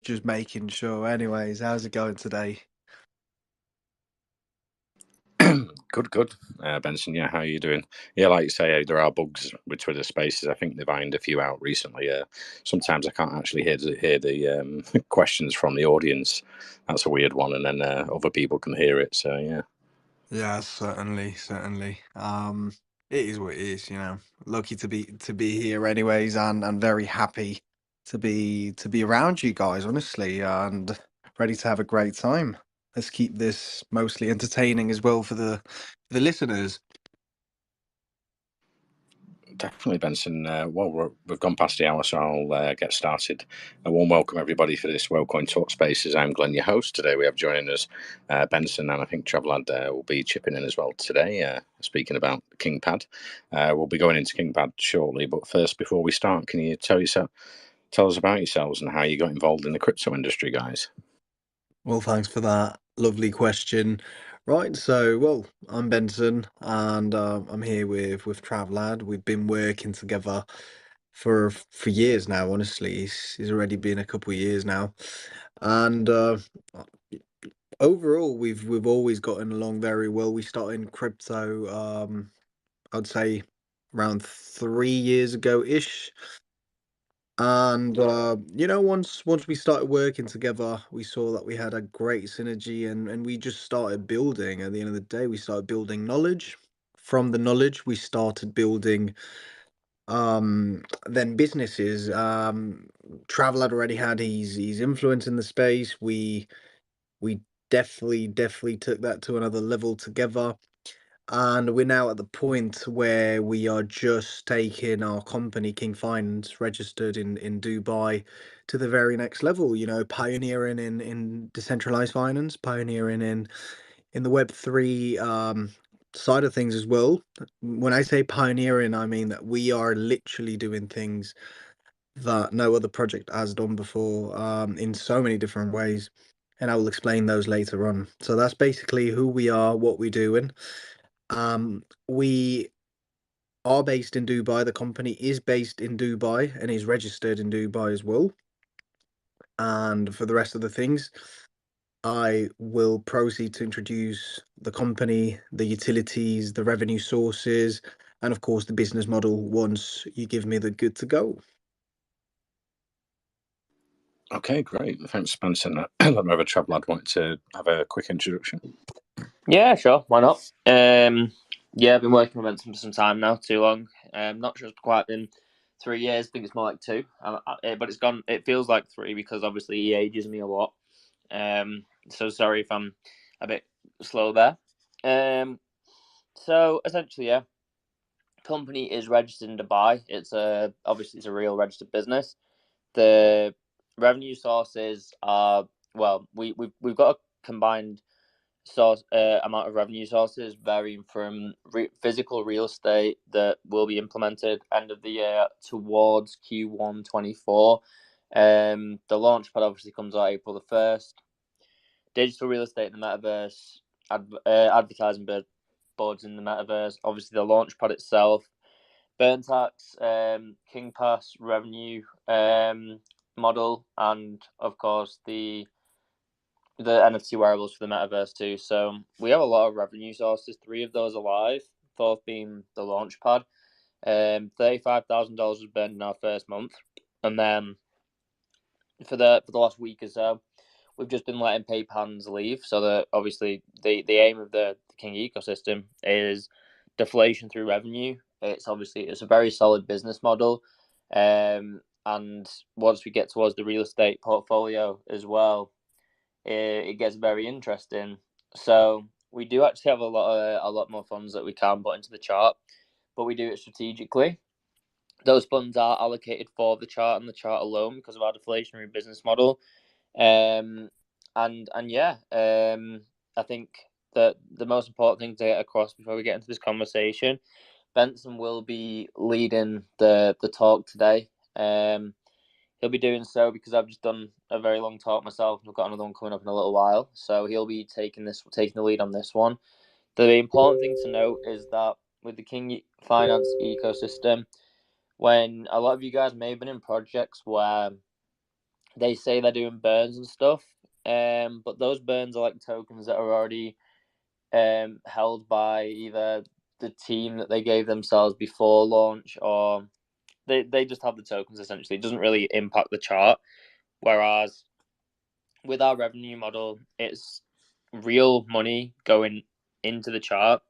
just making sure. Anyways, how's it going today? Good, Benson. Yeah, how are you doing? Yeah, like you say, there are bugs with Twitter Spaces. I think they've ironed a few out recently. Sometimes I can't actually hear the questions from the audience. That's a weird one, and then other people can hear it. So yeah. Yeah, certainly, certainly. It is what it is, you know. Lucky to be here anyways, and very happy to be around you guys, honestly, and ready to have a great time. Let's keep this mostly entertaining as well for the listeners. Definitely, Benson. Well, we've gone past the hour, so I'll get started. A warm welcome, everybody, for this Wellcoin Talk Spaces. I'm Glenn, your host. Today we have joining us Benson, and I think Travelad will be chipping in as well today, speaking about KingPad. We'll be going into KingPad shortly, but first, before we start, can you tell us about yourselves and how you got involved in the crypto industry, guys? Well, thanks for that lovely question. Right, so I'm Benson, and I'm here with Travlad. We've been working together for years now. Honestly, it's already been a couple of years now, and overall, we've always gotten along very well. We started in crypto, I'd say around 3 years ago ish. And once we started working together, we saw that we had a great synergy, and we just started building. At the end of the day, we started building knowledge. From the knowledge, we started building then businesses. Travel had already had his influence in the space. We definitely took that to another level together. And we're now at the point where we are just taking our company, King Finance, registered in Dubai, to the very next level, pioneering in decentralized finance, pioneering in the Web3 side of things as well. When I say pioneering, I mean that we are literally doing things that no other project has done before, in so many different ways. And I will explain those later on. So that's basically who we are, what we're doing. We are based in Dubai. The company is based in Dubai and is registered in Dubai as well. And for the rest of the things, I will proceed to introduce the company, the utilities, the revenue sources, and of course the business model once you give me the good to go. Okay, great. Thanks, Benson. Let me have a Travelad want to have a quick introduction. Yeah, sure. Why not? Yeah, I've been working with Benson for some time now. Too long. Not sure it's quite been 3 years. I think it's more like two. But it's gone. It feels like three because obviously he ages me a lot. So sorry if I'm a bit slow there. So essentially, yeah, company is registered in Dubai. Obviously it's a real registered business. The revenue sources are we've got a combined source amount of revenue sources varying from physical real estate that will be implemented end of the year towards Q1 24. The Launchpad obviously comes out April the 1st. Digital real estate in the metaverse, advertising boards in the metaverse, obviously the Launchpad itself, burn tax, King Pass revenue model, and of course the NFT wearables for the metaverse too. So we have a lot of revenue sources. 3 of those are live, 4th being the Launchpad. $35,000 was burned in our first month, and then for the last week or so, we've just been letting paper hands leave. So that obviously the aim of the King ecosystem is deflation through revenue. It's a very solid business model, and once we get towards the real estate portfolio as well, it gets very interesting. So we do actually have a lot more funds that we can put into the chart, but we do it strategically. Those funds are allocated for the chart and the chart alone because of our deflationary business model. And yeah, I think that the most important thing to get across before we get into this conversation, Benson will be leading the talk today. He'll be doing so because I've just done a very long talk myself. I've got another one coming up in a little while, so he'll be taking the lead on this one. The important thing to note is that with the King Finance ecosystem, when a lot of you guys may have been in projects where they say they're doing burns and stuff, but those burns are like tokens that are already held by either the team that they gave themselves before launch, or they just have the tokens essentially. It doesn't really impact the chart. Whereas with our revenue model, it's real money going into the chart,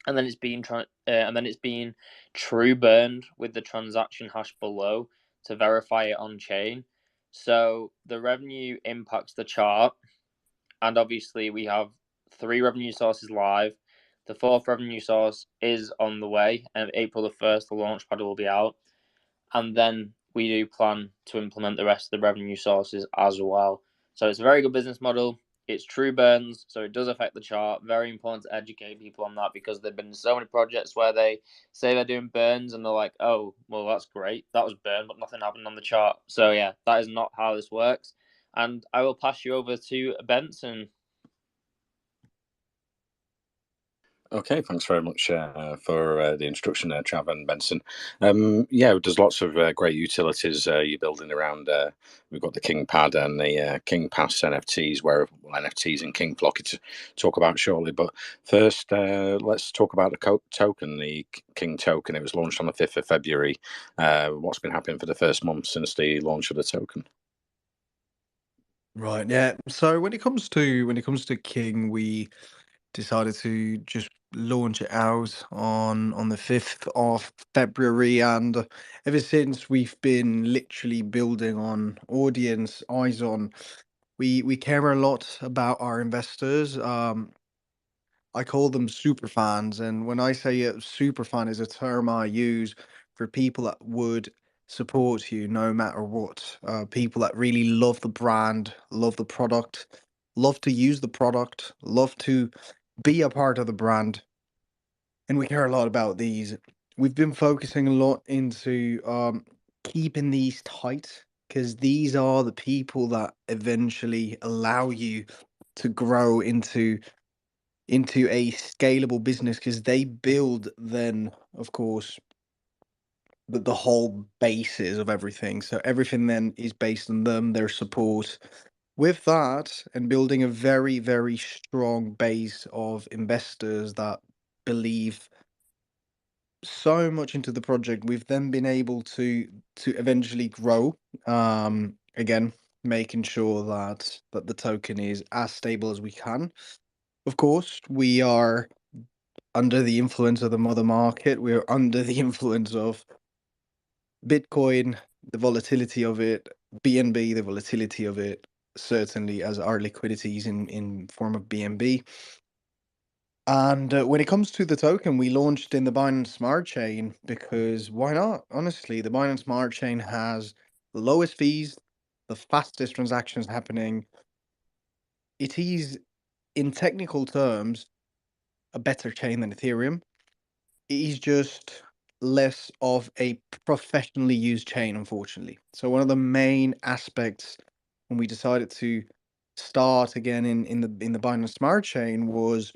and then it's being true burned with the transaction hash below to verify it on chain. So the revenue impacts the chart, and obviously we have 3 revenue sources live. The 4th revenue source is on the way, and April the 1st, the Launchpad will be out, and then we do plan to implement the rest of the revenue sources as well. So it's a very good business model. It's true burns, so it does affect the chart. Very important to educate people on that, because there've been so many projects where they say they're doing burns and they're like, oh, well, that's great. That was burned, but nothing happened on the chart. So yeah, that is not how this works. And I will pass you over to Benson. Okay, thanks very much for the introduction there, Trav and Benson. Yeah, there's lots of great utilities you're building around. We've got the KingPad and the King Pass NFTs, NFTs and King Flocky to talk about shortly. But first, let's talk about the token, the King token. It was launched on the 5th of February. What's been happening for the first month since the launch of the token? Right, yeah. So when it comes to King, we decided to just launch it out on the 5th of February, and ever since we've been literally building on audience, eyes on. We care a lot about our investors. I call them super fans, and when I say a super fan is a term I use for people that would support you no matter what. People that really love the brand, love the product, love to use the product, love to be a part of the brand, and we care a lot about these. We've been focusing a lot into keeping these tight, because these are the people that eventually allow you to grow into a scalable business, because they build then, of course, the whole basis of everything. So everything then is based on them, their support. With that, and building a very, very strong base of investors that believe so much into the project, we've then been able to eventually grow. Again, making sure that the token is as stable as we can. Of course, we are under the influence of the mother market. We're under the influence of Bitcoin, the volatility of it, BNB, the volatility of it, certainly as our liquidities in form of BNB. And when it comes to the token, we launched in the Binance Smart Chain because why not? Honestly, the Binance Smart Chain has the lowest fees, the fastest transactions happening. It is, in technical terms, a better chain than Ethereum. It is just less of a professionally used chain, unfortunately. So one of the main aspects when we decided to start again in the Binance Smart Chain was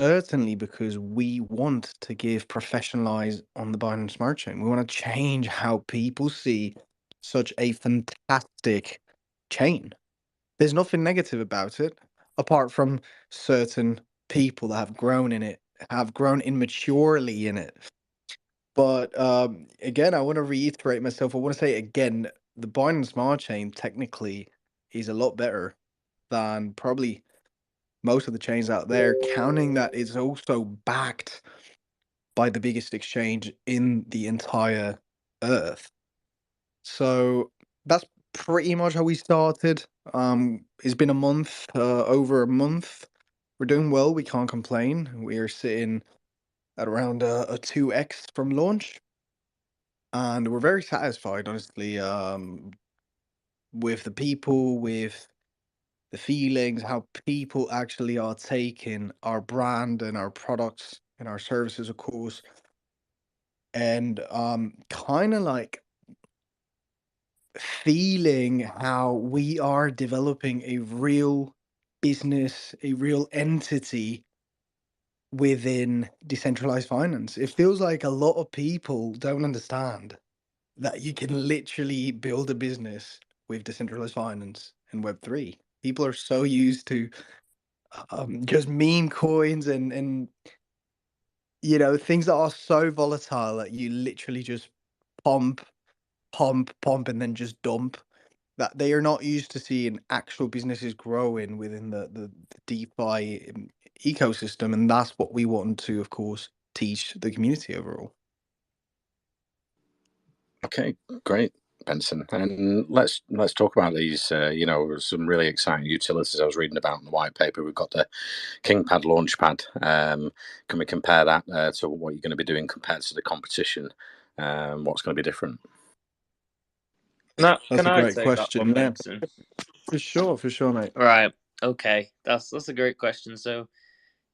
certainly because we want to give professionalize on the Binance Smart Chain. We want to change how people see such a fantastic chain. There's nothing negative about it, apart from certain people that have grown in it, have grown immaturely in it. But again, I want to reiterate myself. I want to say again, the Binance Smart Chain technically is a lot better than probably most of the chains out there, counting that it's also backed by the biggest exchange in the entire earth. So that's pretty much how we started. It's been a month, over a month. We're doing well. We can't complain. We're sitting at around a 2x from launch, and we're very satisfied, honestly, with the people, with the feelings, how people actually are taking our brand and our products and our services, of course, and kind of like feeling how we are developing a real business, a real entity within decentralized finance. It feels like a lot of people don't understand that you can literally build a business with decentralized finance and Web3. People are so used to just meme coins and things that are so volatile that you literally just pump, pump, and then just dump. That they are not used to seeing actual businesses growing within the DeFi ecosystem, and that's what we want to, of course, teach the community overall. Okay, great, Benson. And let's talk about these. Some really exciting utilities I was reading about in the white paper. We've got the KingPad Launchpad. Can we compare that to what you're going to be doing compared to the competition? What's going to be different? Now, That's can a I great take that one, question. Yeah, Benson? for sure, mate. Right. Okay. That's a great question. So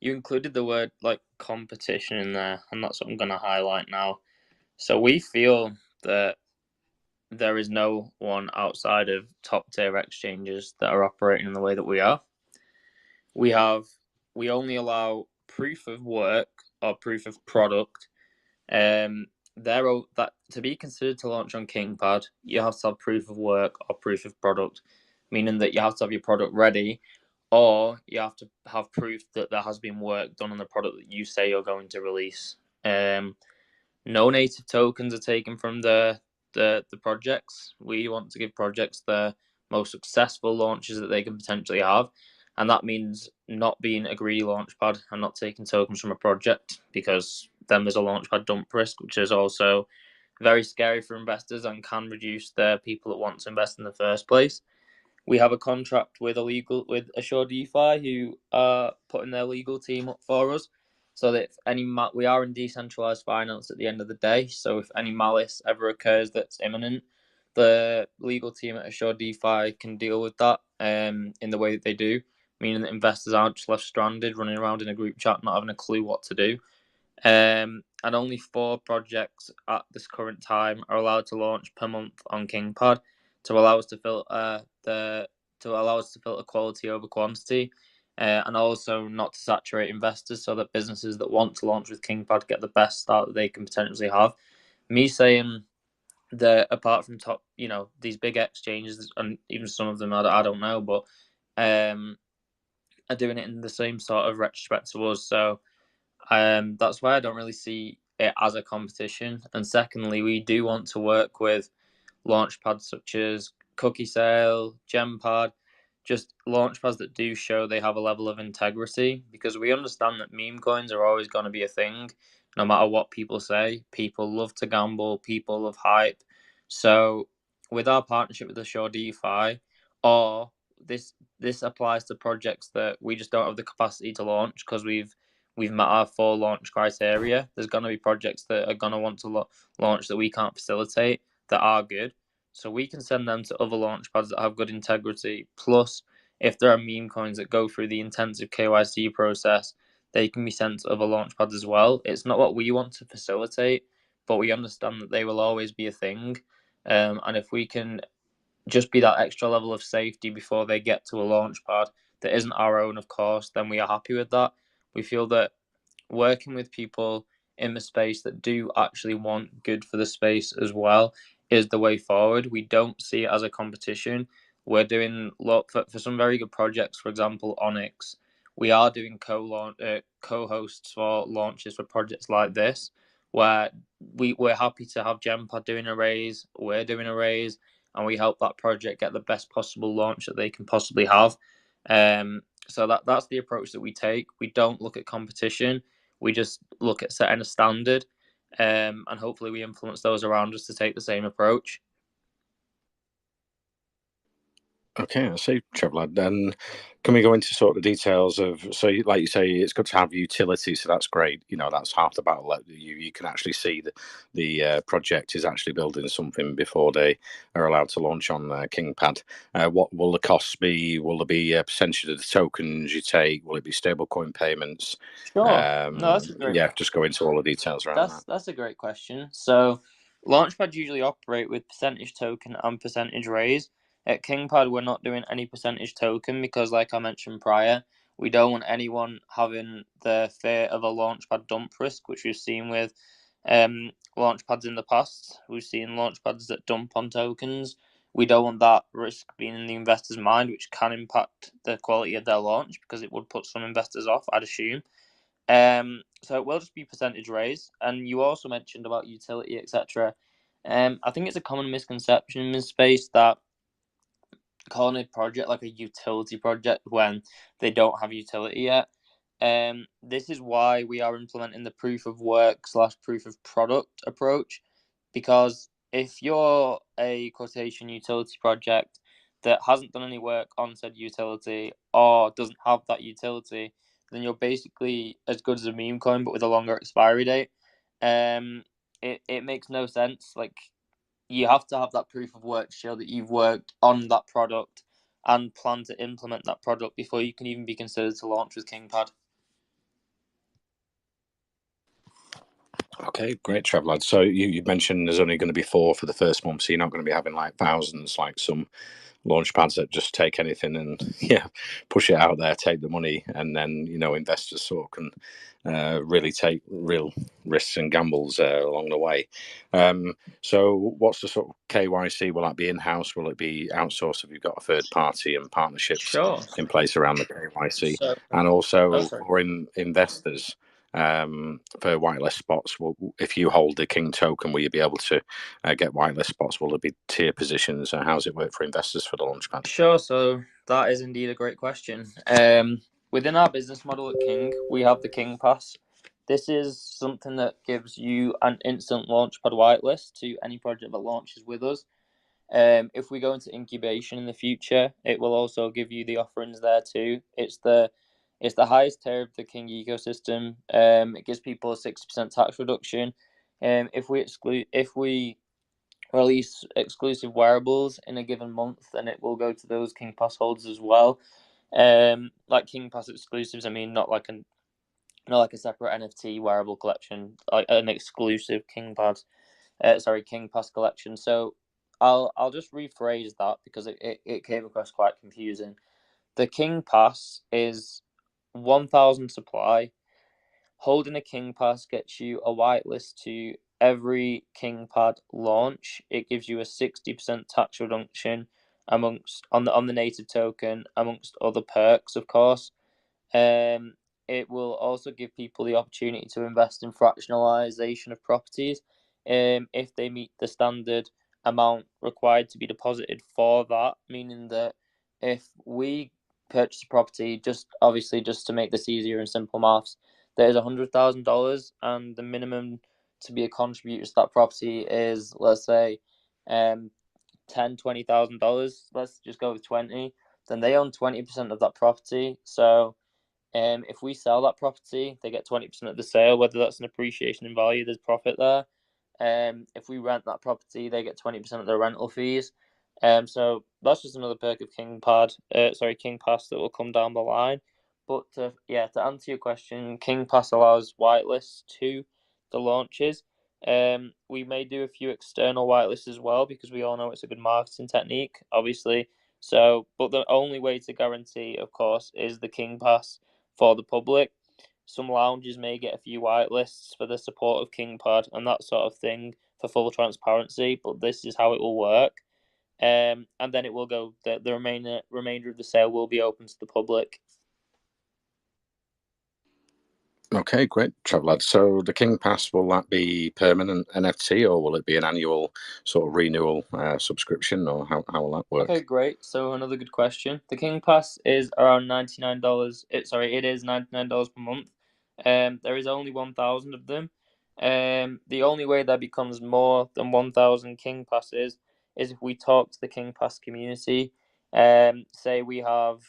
you included the word like competition in there, and that's what I'm going to highlight now. So we feel that there is no one outside of top tier exchanges that are operating in the way that we are. We only allow proof of work or proof of product. That to be considered to launch on KingPad, you have to have proof of work or proof of product, meaning that you have to have your product ready, or you have to have proof that there has been work done on the product that you say you're going to release. No native tokens are taken from the projects. We want to give projects the most successful launches that they can potentially have, and that means not being a greedy launchpad and not taking tokens from a project, because then there's a launchpad dump risk, which is also very scary for investors and can reduce the people that want to invest in the first place. We have a contract with Assure DeFi, who are putting their legal team up for us, so that if we are in decentralized finance at the end of the day. So if any malice ever occurs that's imminent, the legal team at Assure DeFi can deal with that in the way that they do, meaning that investors aren't just left stranded running around in a group chat not having a clue what to do. And only 4 projects at this current time are allowed to launch per month on KingPad to allow us to filter quality over quantity, and also not to saturate investors, so that businesses that want to launch with KingPad get the best start that they can potentially have. Me saying that apart from these big exchanges, and even some of them I don't know, but are doing it in the same sort of retrospect to us. So that's why I don't really see it as a competition. And secondly, we do want to work with launchpads such as Cookie Sale, Gempad, just launchpads that do show they have a level of integrity, because we understand that meme coins are always going to be a thing, no matter what people say. People love to gamble, people love hype. So with our partnership with Assure DeFi, or this applies to projects that we just don't have the capacity to launch because we've met our 4 launch criteria. There's going to be projects that are going to want to launch that we can't facilitate that are good. So we can send them to other launchpads that have good integrity. Plus, if there are meme coins that go through the intensive KYC process, they can be sent to other launchpads as well. It's not what we want to facilitate, but we understand that they will always be a thing. And if we can just be that extra level of safety before they get to a launchpad that isn't our own, of course, then we are happy with that. We feel that working with people in the space that do actually want good for the space as well is the way forward. We don't see it as a competition. We're doing for some very good projects. For example, Onyx, we are doing co-hosts for launches for projects like this, where we're happy to have Gempad doing a raise, we're doing a raise, and we help that project get the best possible launch that they can possibly have. So that's the approach that we take. We don't look at competition. We just look at setting a standard, and hopefully we influence those around us to take the same approach. Okay, I see, Trevlad. Then can we go into sort of the details of, so like you say, it's good to have utility, so that's great. That's half the battle. You can actually see the project is actually building something before they are allowed to launch on KingPad. What will the costs be? Will there be a percentage of the tokens you take? Will it be stablecoin payments? Sure. No, that's a great. Yeah, just go into all the details around that. That's a great question. So, Launchpad usually operate with percentage token and percentage raise. At KingPad, we're not doing any percentage token because, like I mentioned prior, we don't want anyone having the fear of a Launchpad dump risk, which we've seen with Launchpads in the past. We've seen Launchpads that dump on tokens we don't want that risk being in the investor's mind, which can impact the quality of their launch because it would put some investors off, I'd assume. So it will just be percentage raise. And you also mentioned about utility, etc. I think it's a common misconception in this space that calling a project like a utility project when they don't have utility yet. This is why we are implementing the proof of work / proof of product approach, because if you're a quotation utility project that hasn't done any work on said utility or doesn't have that utility, then you're basically as good as a meme coin but with a longer expiry date. It makes no sense. Like, you have to have that proof of work to show that you've worked on that product and plan to implement that product before you can even be considered to launch with KingPad. Okay, great, Travelad. So you mentioned there's only going to be 4 for the first month, so you're not going to be having like thousands like some launch pads that just take anything and push it out there, take the money, and then investors sort of can really take real risks and gambles along the way. So what's the sort of KYC? Will that be in-house? Will it be outsourced? Have you got a third party and partnerships in place around the KYC? And also for investors, for whitelist spots, if you hold the King token, will you be able to get whitelist spots? Will there be tier positions? How does it work for investors for the Launchpad? Sure. So that is indeed a great question. Within our business model at King, we have the King Pass. This is something that gives you an instant Launchpad whitelist to any project that launches with us. If we go into incubation in the future, it will also give you the offerings there too. It's the highest tier of the King ecosystem. It gives people a 60% tax reduction. If we release exclusive wearables in a given month, then it will go to those King Pass holders as well. Like King Pass exclusives, I mean, not like a separate NFT wearable collection, like an exclusive King Pass collection. So I'll just rephrase that because it came across quite confusing. The King Pass is 1,000 supply. Holding a King Pass gets you a whitelist to every KingPad launch. It gives you a 60% tax reduction on the native token, amongst other perks, of course. Um, it will also give people the opportunity to invest in fractionalization of properties, if they meet the standard amount required to be deposited for that. Meaning that if we purchase a property, just to make this easier and simple maths, there's $100,000, and the minimum to be a contributor to that property is, let's say, $20,000. Let's just go with 20. Then they own 20% of that property. So if we sell that property, they get 20% of the sale, whether that's an appreciation in value, there's profit there. If we rent that property, they get 20% of the rental fees. So that's just another perk of King Pass that will come down the line. But to answer your question, King Pass allows whitelists to the launches. We may do a few external whitelists as well because we all know it's a good marketing technique, obviously. So, but the only way to guarantee, of course, is the King Pass for the public. Some lounges may get a few whitelists for the support of KingPad and that sort of thing for full transparency, but this is how it will work. And then it will go. The remainder of the sale will be open to the public. Okay, great, Travelad. So the King Pass, will that be permanent NFT or will it be an annual sort of renewal subscription, or how will that work? Okay, great. So another good question. The King Pass is around $99. It is $99 per month. There is only 1,000 of them. The only way that becomes more than 1,000 King Passes is if we talk to the King Pass community. Say we have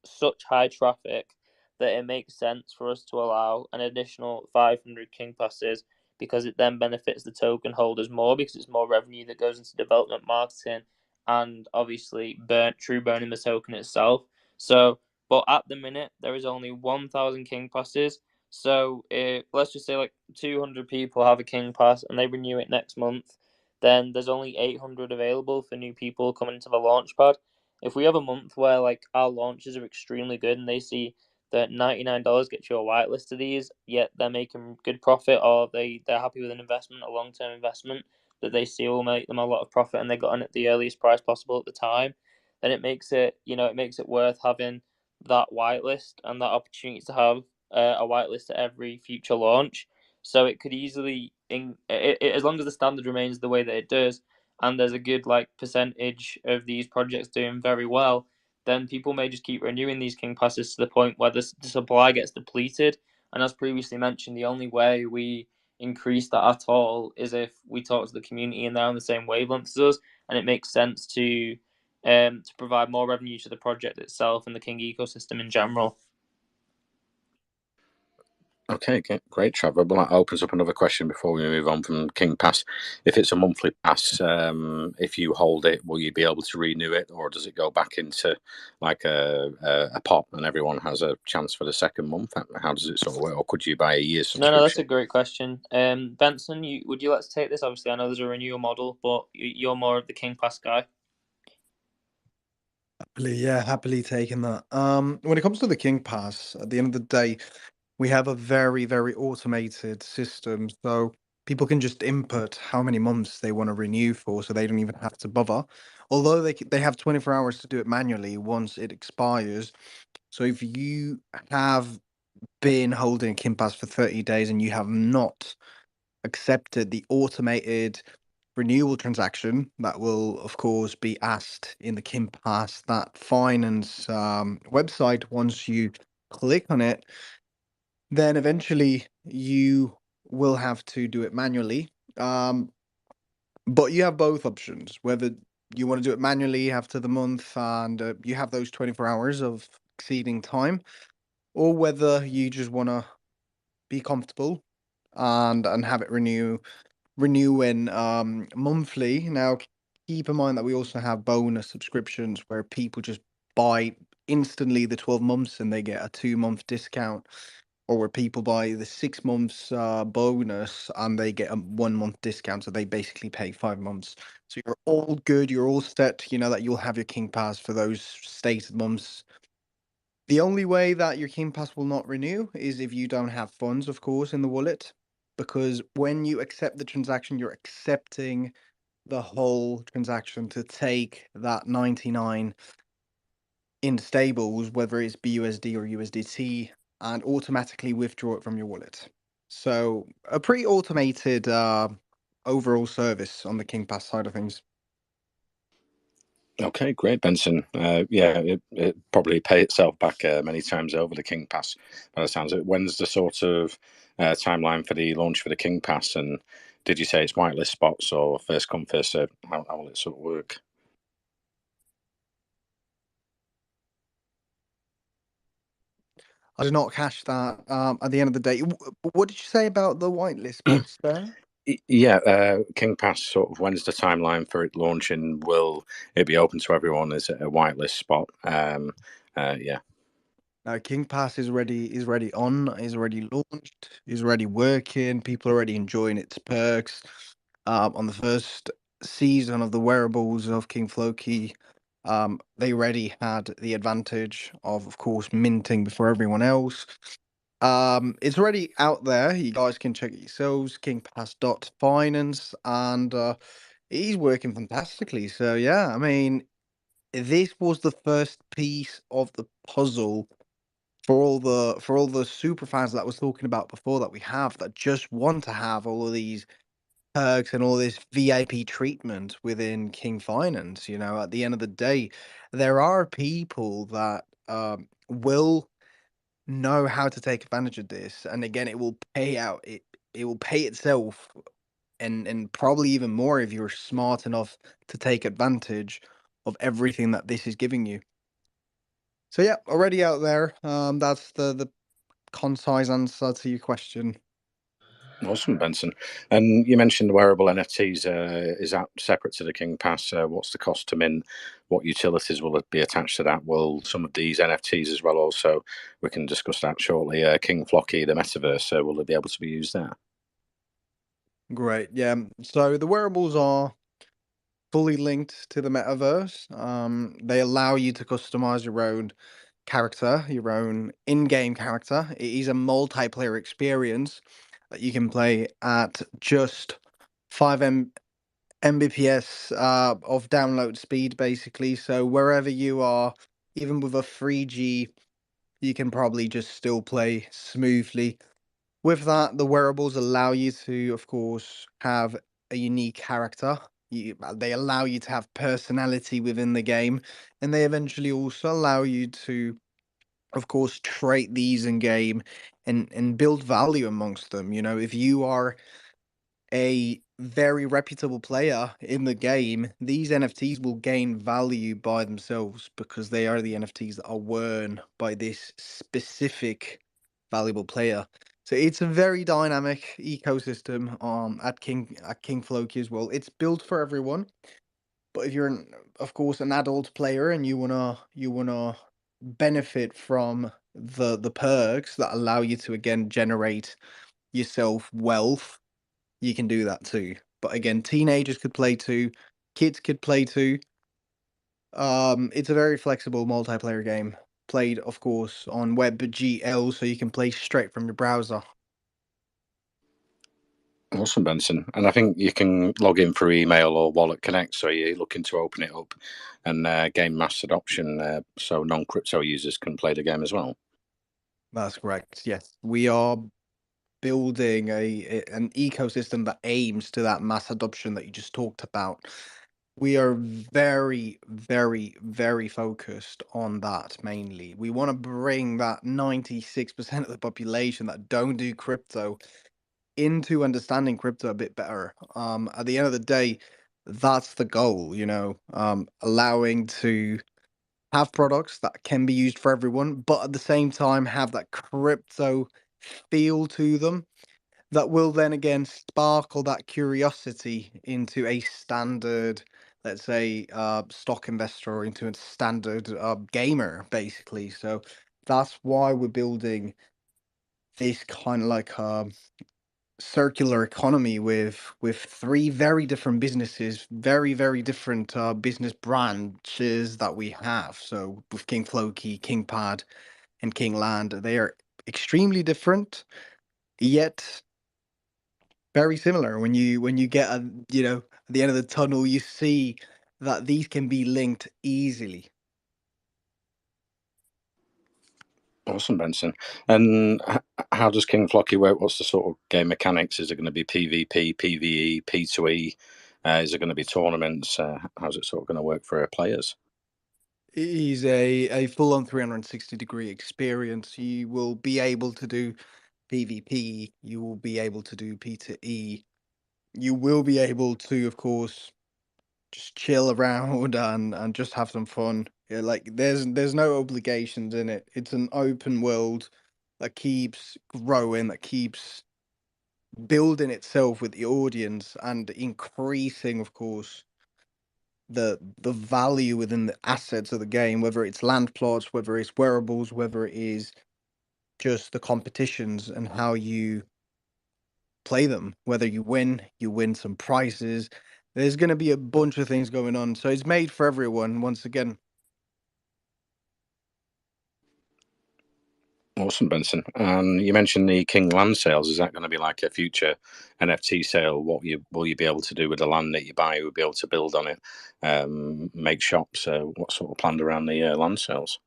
such high traffic that it makes sense for us to allow an additional 500 King Passes, because it then benefits the token holders more because it's more revenue that goes into development, marketing, and obviously burning the token itself. So, but at the minute there is only 1,000 King Passes. So let's just say like 200 people have a King Pass and they renew it next month, then there's only 800 available for new people coming to the Launchpad. If we have a month where like our launches are extremely good and they see that $99 gets you a whitelist of these, yet they're making good profit, or they're happy with an investment, a long-term investment, that they see will make them a lot of profit and they got in at the earliest price possible at the time, then it makes it, it makes it worth having that whitelist and that opportunity to have a whitelist at every future launch. So it could easily, as long as the standard remains the way that it does, and there's a good like percentage of these projects doing very well, then people may just keep renewing these King Passes to the point where the supply gets depleted. And as previously mentioned, the only way we increase that at all is if we talk to the community and they're on the same wavelength as us, and it makes sense to provide more revenue to the project itself and the King ecosystem in general. Okay, great, Trevor. Well, that opens up another question before we move on from King Pass. If it's a monthly pass, if you hold it, will you be able to renew it, or does it go back into like a pot and everyone has a chance for the second month? How does it sort of work? Or could you buy a year's subscription? No, that's a great question. Benson, would you like to take this? Obviously, I know there's a renewal model, but you're more of the King Pass guy. Happily taking that. When it comes to the King Pass, at the end of the day, we have a very, very automated system. So people can just input how many months they want to renew for, so they don't even have to bother. Although they have 24 hours to do it manually once it expires. So if you have been holding a King Pass for 30 days and you have not accepted the automated renewal transaction, that will of course be asked in the King Pass, that finance website. Once you click on it, then eventually you will have to do it manually. But you have both options, whether you want to do it manually after the month and you have those 24 hours of exceeding time, or whether you just want to be comfortable and have it renewing monthly. Now, keep in mind that we also have bonus subscriptions where people just buy instantly the 12 months and they get a 2-month discount, or where people buy the 6 months bonus and they get a 1-month discount, so they basically pay 5 months. So you're all good, you're all set, you know that you'll have your King Pass for those stated months. The only way that your King Pass will not renew is if you don't have funds, of course, in the wallet, because when you accept the transaction, you're accepting the whole transaction to take that 99 in stables, whether it's BUSD or USDT, and automatically withdraw it from your wallet. So a pretty automated overall service on the King Pass side of things. Okay, great, Benson. It probably pay itself back many times over, the King Pass, by the sounds of it. When's the sort of timeline for the launch for the King Pass? And did you say it's whitelist spots or first come, first served? How will it sort of work? I did not catch that at the end of the day. What did you say about the whitelist spots there? Yeah, King Pass, sort of, when's the timeline for it launching? Will it be open to everyone? Is it a whitelist spot? Yeah. King Pass is already launched, is already working. People are already enjoying its perks. On the first season of the wearables of King Floki, they already had the advantage of course, minting before everyone else. It's already out there. You guys can check it yourselves. KingPass.finance, and he's working fantastically. So yeah, I mean, this was the first piece of the puzzle for all the super fans that I was talking about before, that we have, that just want to have all of these perks and all this VIP treatment within King Finance. You know, at the end of the day, there are people that will know how to take advantage of this, and again, it will pay out. It will pay itself, and probably even more if you're smart enough to take advantage of everything that this is giving you. So yeah, already out there. That's the concise answer to your question. Awesome, Benson. And you mentioned the wearable NFTs. Is that separate to the King Pass? What's the cost to mint? What utilities will be attached to that? Will some of these NFTs as well also? We can discuss that shortly. King Floki, the metaverse, will it be able to be used there? Great. Yeah. So the wearables are fully linked to the metaverse. They allow you to customize your own character, your own in-game character. It is a multiplayer experience that you can play at just 5 Mbps of download speed, basically. So wherever you are, even with a 3G, you can probably just still play smoothly. With that, the wearables allow you to, of course, have a unique character. They allow you to have personality within the game, and they eventually also allow you to, of course, trait these in game and build value amongst them. You know, if you are a very reputable player in the game, these NFTs will gain value by themselves because they are the NFTs that are worn by this specific valuable player. So it's a very dynamic ecosystem at King Floki as well. It's built for everyone, but if you're of course an adult player and you wanna benefit from the perks that allow you to again generate yourself wealth, you can do that too. But again, teenagers could play too, kids could play too. It's a very flexible multiplayer game, played of course on WebGL, so you can play straight from your browser. Awesome, Benson. And I think you can log in through email or Wallet Connect, so you're looking to open it up and gain mass adoption, so non-crypto users can play the game as well. That's correct. Yes, we are building an ecosystem that aims to that mass adoption that you just talked about. We are very, very, very focused on that mainly. We want to bring that 96% of the population that don't do crypto into understanding crypto a bit better. At the end of the day, that's the goal, you know, allowing to have products that can be used for everyone, but at the same time have that crypto feel to them that will then again sparkle that curiosity into a standard, let's say, stock investor or into a standard gamer, basically. So that's why we're building this kind of like circular economy with three very different businesses, very very different business branches that we have. So with King Floki, KingPad, and King Land, they are extremely different, yet very similar. When you get at the end of the tunnel, you see that these can be linked easily. Awesome, Benson. And how does King Flocky work? What's the sort of game mechanics? Is it going to be PvP, PvE, P2E? Is it going to be tournaments? How's it sort of going to work for players? It is a full-on 360-degree experience. You will be able to do PvP, you will be able to do P2E, you will be able to, of course, just chill around and just have some fun. Yeah, like there's no obligations in it. It's an open world that keeps growing, that keeps building itself with the audience and increasing, of course, the value within the assets of the game, whether it's land plots, whether it's wearables, whether it is just the competitions and how you play them. Whether you win some prizes. There's going to be a bunch of things going on. So it's made for everyone, once again. Awesome, Benson. And you mentioned the King land sales. Is that going to be like a future NFT sale? Will you be able to do with the land that you buy? You'll be able to build on it, make shops. What sort of planned around the land sales?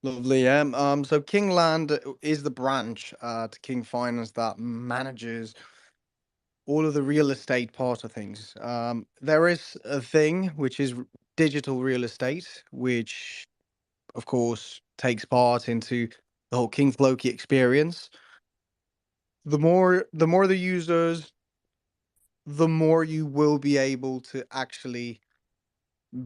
Lovely. So King Land is the branch to King Finance that manages all of the real estate part of things. There is a thing which is digital real estate, which of course takes part into the whole King Floki experience. The more the users, the more you will be able to actually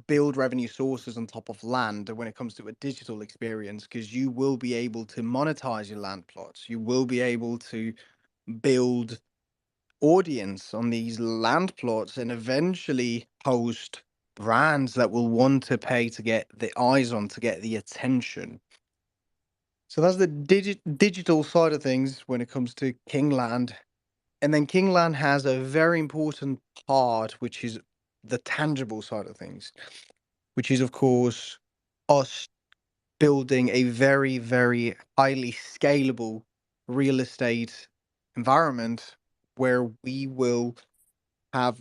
build revenue sources on top of land when it comes to a digital experience, because you will be able to monetize your land plots. You will be able to build audience on these land plots and eventually host brands that will want to pay to get the eyes on, to get the attention. So that's the digital side of things when it comes to Kingland. And then Kingland has a very important part, which is the tangible side of things, which is, of course, us building a very, very highly scalable real estate environment where we will have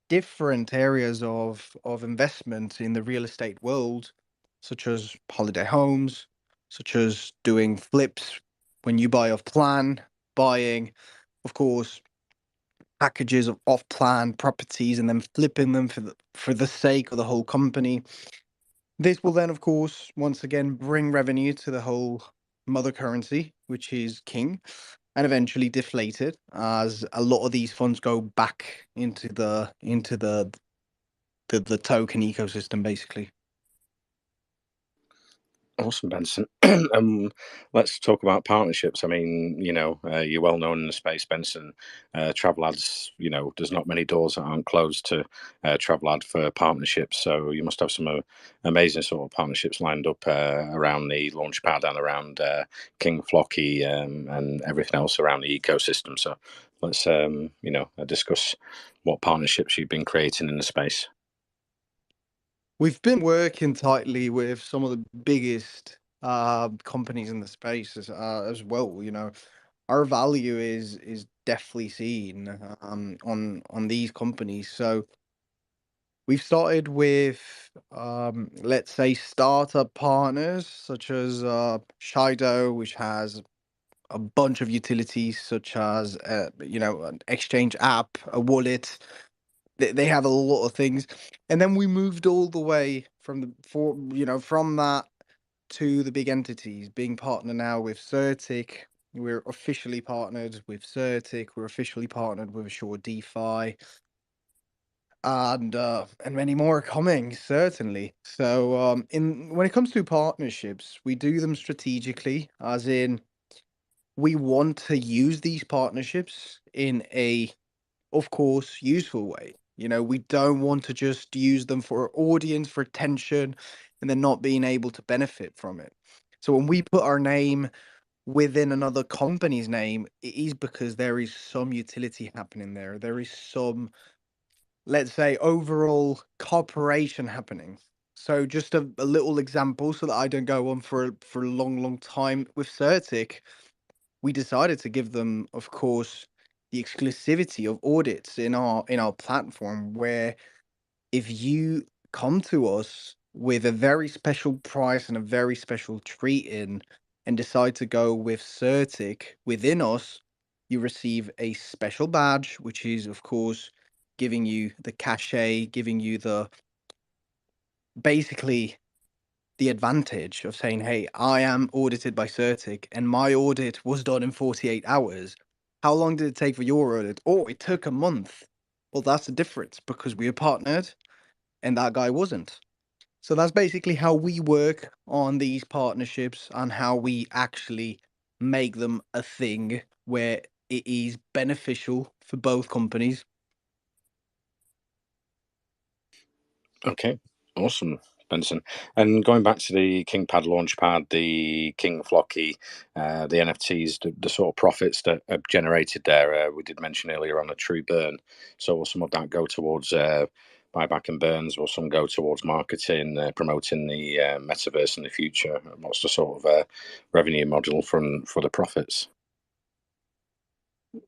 different areas of investment in the real estate world, such as holiday homes, such as doing flips when you buy off plan, buying, of course, packages of off plan properties and then flipping them for the sake of the whole company. This will then, of course, once again bring revenue to the whole mother currency, which is King, and eventually deflate it as a lot of these funds go back into the token ecosystem, basically. Awesome, Benson. Let's talk about partnerships. I mean, you're well known in the space, Benson. TravelAds, there's not many doors that aren't closed to TravelAd for partnerships. So you must have some amazing sort of partnerships lined up around the Launchpad and around King Flocky and everything else around the ecosystem. So let's, discuss what partnerships you've been creating in the space. We've been working tightly with some of the biggest companies in the space as well. Our value is definitely seen on these companies. So we've started with let's say startup partners such as Shido, which has a bunch of utilities such as an exchange app, a wallet. They have a lot of things, and then we moved all the way from that to the big entities. Being partner now with Certic, we're officially partnered with Certic. We're officially partnered with Assure DeFi, and many more are coming certainly. So in when it comes to partnerships, we do them strategically, as in we want to use these partnerships in a, of course, useful way. We don't want to just use them for audience, for attention, and then not being able to benefit from it. So when we put our name within another company's name, it is because there is some utility happening there. There is some, let's say, overall cooperation happening. So just a little example so that I don't go on for a long, long time with Certic. We decided to give them, of course, the exclusivity of audits in our platform, where if you come to us with a very special price and a very special treat in and decide to go with Certic within us, you receive a special badge, which is, of course, giving you the cachet, giving you the basically the advantage of saying, hey, I am audited by Certic and my audit was done in 48 hours. How long did it take for your audit? Oh, it took a month. Well, that's the difference because we are partnered and that guy wasn't. So that's basically how we work on these partnerships and how we actually make them a thing where it is beneficial for both companies. Okay, awesome, Benson. And going back to the KingPad Launchpad, the King Flocky, the NFTs, the sort of profits that are generated there, we did mention earlier on a true burn. So will some of that go towards buyback and burns? Will some go towards marketing, promoting the metaverse in the future? What's the sort of revenue model for the profits?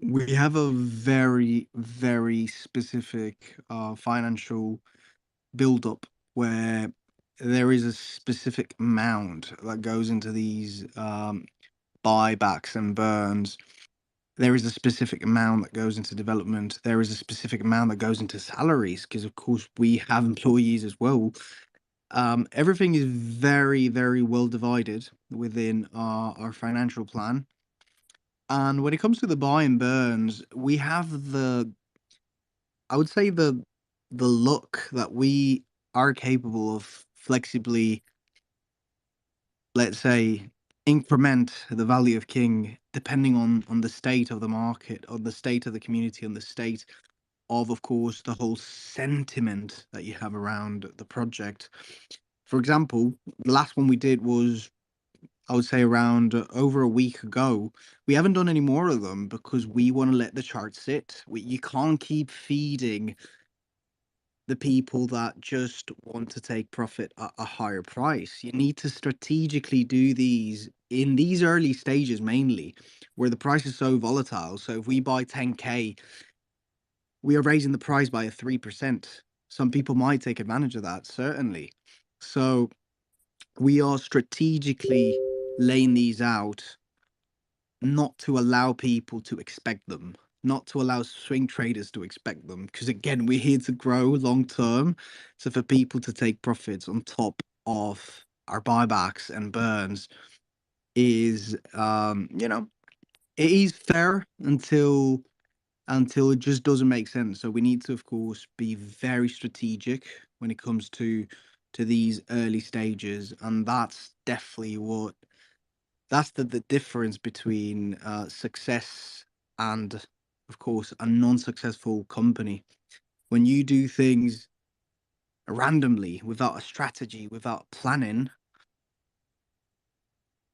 We have a very, very specific financial build up where there is a specific amount that goes into these buybacks and burns. There is a specific amount that goes into development. There is a specific amount that goes into salaries because, of course, we have employees as well. Everything is very, very well divided within our financial plan. And when it comes to the buy and burns, we have I would say the luck that we are capable of flexibly, let's say, increment the value of King depending on the state of the market, on the state of the community, on the state of course, the whole sentiment that you have around the project. For example, the last one we did was, I would say, around over a week ago. We haven't done any more of them because we want to let the chart sit. You can't keep feeding the people that just want to take profit at a higher price. You need to strategically do these in these early stages mainly, where the price is so volatile. So if we buy 10K we are raising the price by a 3%. Some people might take advantage of that, certainly. So we are strategically laying these out, not to allow people to expect them, not to allow swing traders to expect them. Because again, we're here to grow long term. So for people to take profits on top of our buybacks and burns is, it is fair until it just doesn't make sense. So we need to, of course, be very strategic when it comes to these early stages, and that's definitely that's the difference between success and, of course, a non-successful company. When you do things randomly, without a strategy, without planning,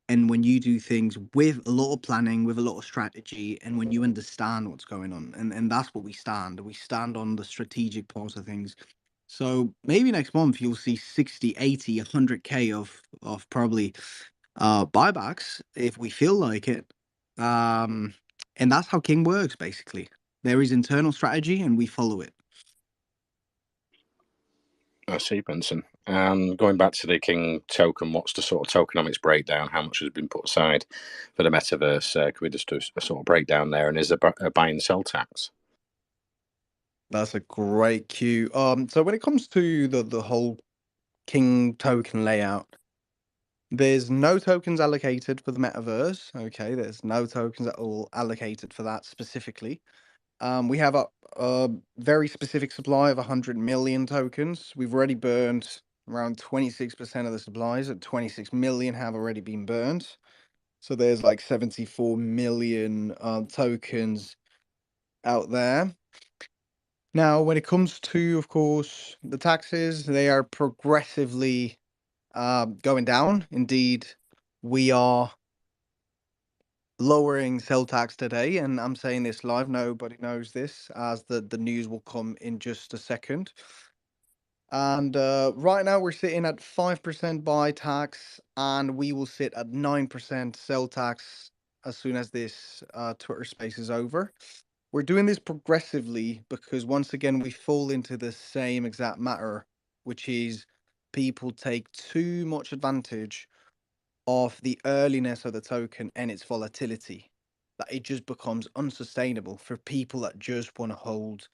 and when you do things with a lot of planning, with a lot of strategy, and when you understand what's going on, and that's what we stand on the strategic part of things. So maybe next month you'll see 60, 80, 100k of probably buybacks if we feel like it. And that's how King works, basically. There is internal strategy and we follow it. I see, Benson. And going back to the King token, what's the sort of tokenomics breakdown? How much has been put aside for the metaverse? Could we just do a sort of breakdown there? And is there a buy and sell tax? That's a great cue. So when it comes to the whole King token layout, there's no tokens allocated for the metaverse. Okay, there's no tokens at all allocated for that specifically. We have a very specific supply of 100 million tokens. We've already burned around 26% of the supplies, at 26 million have already been burned. So there's like 74 million tokens out there. Now, when it comes to, of course, the taxes, they are progressively going down. Indeed, we are lowering sell tax today, and I'm saying this live. Nobody knows this, as the news will come in just a second. And right now we're sitting at 5% buy tax, and we will sit at 9% sell tax as soon as this Twitter space is over. We're doing this progressively because once again we fall into the same exact matter, which is people take too much advantage of the earliness of the token and its volatility, that it just becomes unsustainable for people that just want to hold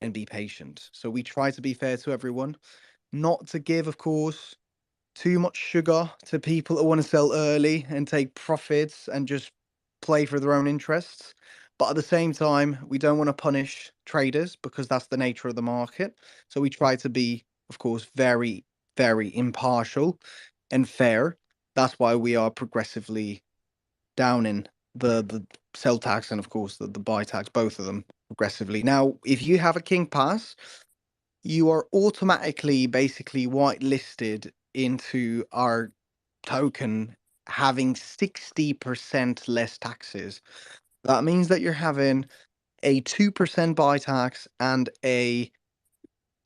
and be patient. So we try to be fair to everyone, not to give, of course, too much sugar to people that want to sell early and take profits and just play for their own interests. But at the same time, we don't want to punish traders because that's the nature of the market. So we try to be, of course, very, very impartial and fair. That's why we are progressively down in the sell tax and, of course, the buy tax, both of them progressively. Now, if you have a King Pass, you are automatically basically whitelisted into our token having 60% less taxes. That means that you're having a 2% buy tax and a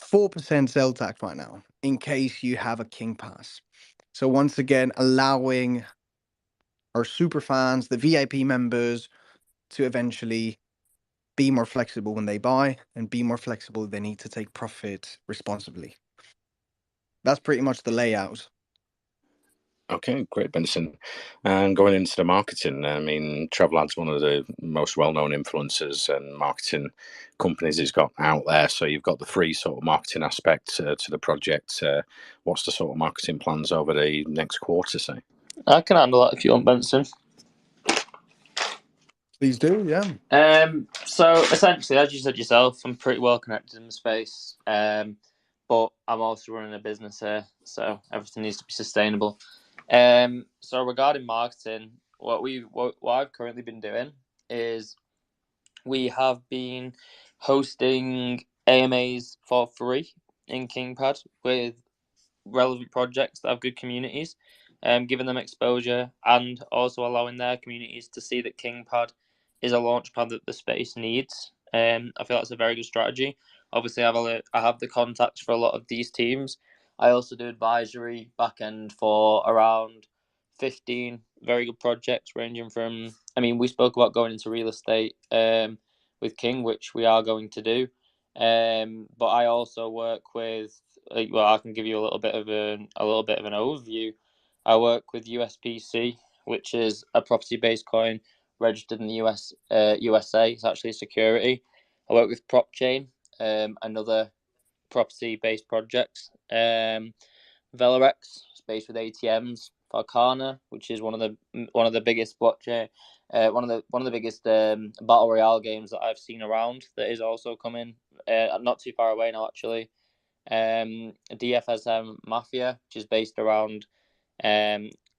4% sell tax right now, in case you have a King Pass. So once again, allowing our super fans, the VIP members, to eventually be more flexible when they buy and be more flexible if they need to take profit responsibly. That's pretty much the layout. Okay, great, Benson. And going into the marketing, I mean, Travelad's one of the most well-known influencers and marketing companies he's got out there. So you've got the free sort of marketing aspect to the project. What's the sort of marketing plans over the next quarter, say? I can handle that if you want, Benson. Please do, yeah. So essentially, as you said yourself, I'm pretty well connected in the space. But I'm also running a business here, so everything needs to be sustainable. So regarding marketing, what I've currently been doing is we have been hosting AMAs for free in KingPad with relevant projects that have good communities, giving them exposure and also allowing their communities to see that KingPad is a launchpad that the space needs. I feel that's a very good strategy. Obviously, I have the contacts for a lot of these teams. I also do advisory back end for around 15 very good projects, ranging from, I mean, we spoke about going into real estate with King, which we are going to do. But I also work with, well, I can give you a little bit of an overview. I work with USPC, which is a property-based coin registered in the USA. It's actually a security. I work with PropChain, another property-based project. Velarex, based with ATMs. Farcana, which is one of the biggest blockchain, one of the biggest battle royale games that I've seen around. That is also coming, not too far away now actually. DFSM Mafia, which is based um,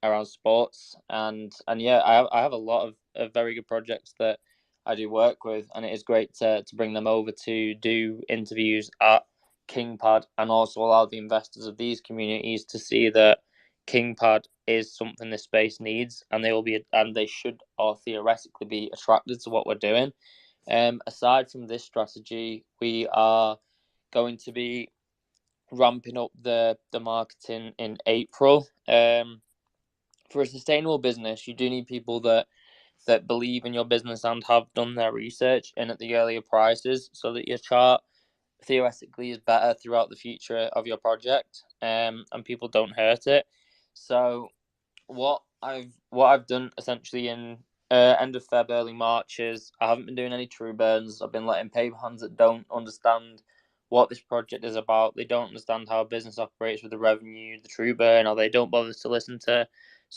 around sports, and yeah, I have a lot of very good projects that I do work with, and it is great to bring them over to do interviews at KingPad, and also allow the investors of these communities to see that KingPad is something this space needs, and they should, or theoretically be, attracted to what we're doing. Aside from this strategy, we are going to be ramping up the marketing in April. For a sustainable business, you do need people that believe in your business and have done their research in at the earlier prices, so that your chart theoretically is better throughout the future of your project, and people don't hurt it. So what I've done essentially in end of Feb, early March is I haven't been doing any true burns. I've been letting paper hands that don't understand what this project is about. They don't understand how a business operates with the revenue, the true burn, or they don't bother to listen to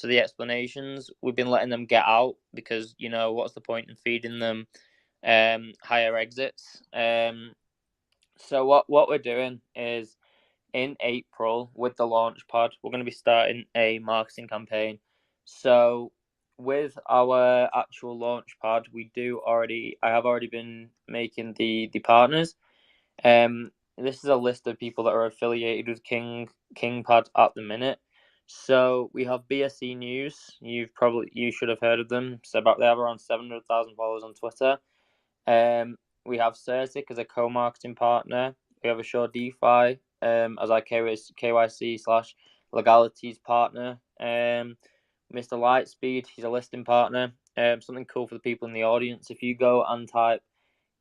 the explanations. We've been letting them get out because, what's the point in feeding them higher exits? So what we're doing is, in April with the Launchpad, we're going to be starting a marketing campaign. So with our actual Launchpad, I have already been making the partners. This is a list of people that are affiliated with KingPad at the minute. So we have BSC News. You should have heard of them. They have around 700,000 followers on Twitter. We have Certic as a co-marketing partner. We have Assure DeFi as our KYC/legalities partner. Mr. Lightspeed, he's a listing partner. Something cool for the people in the audience. If you go and type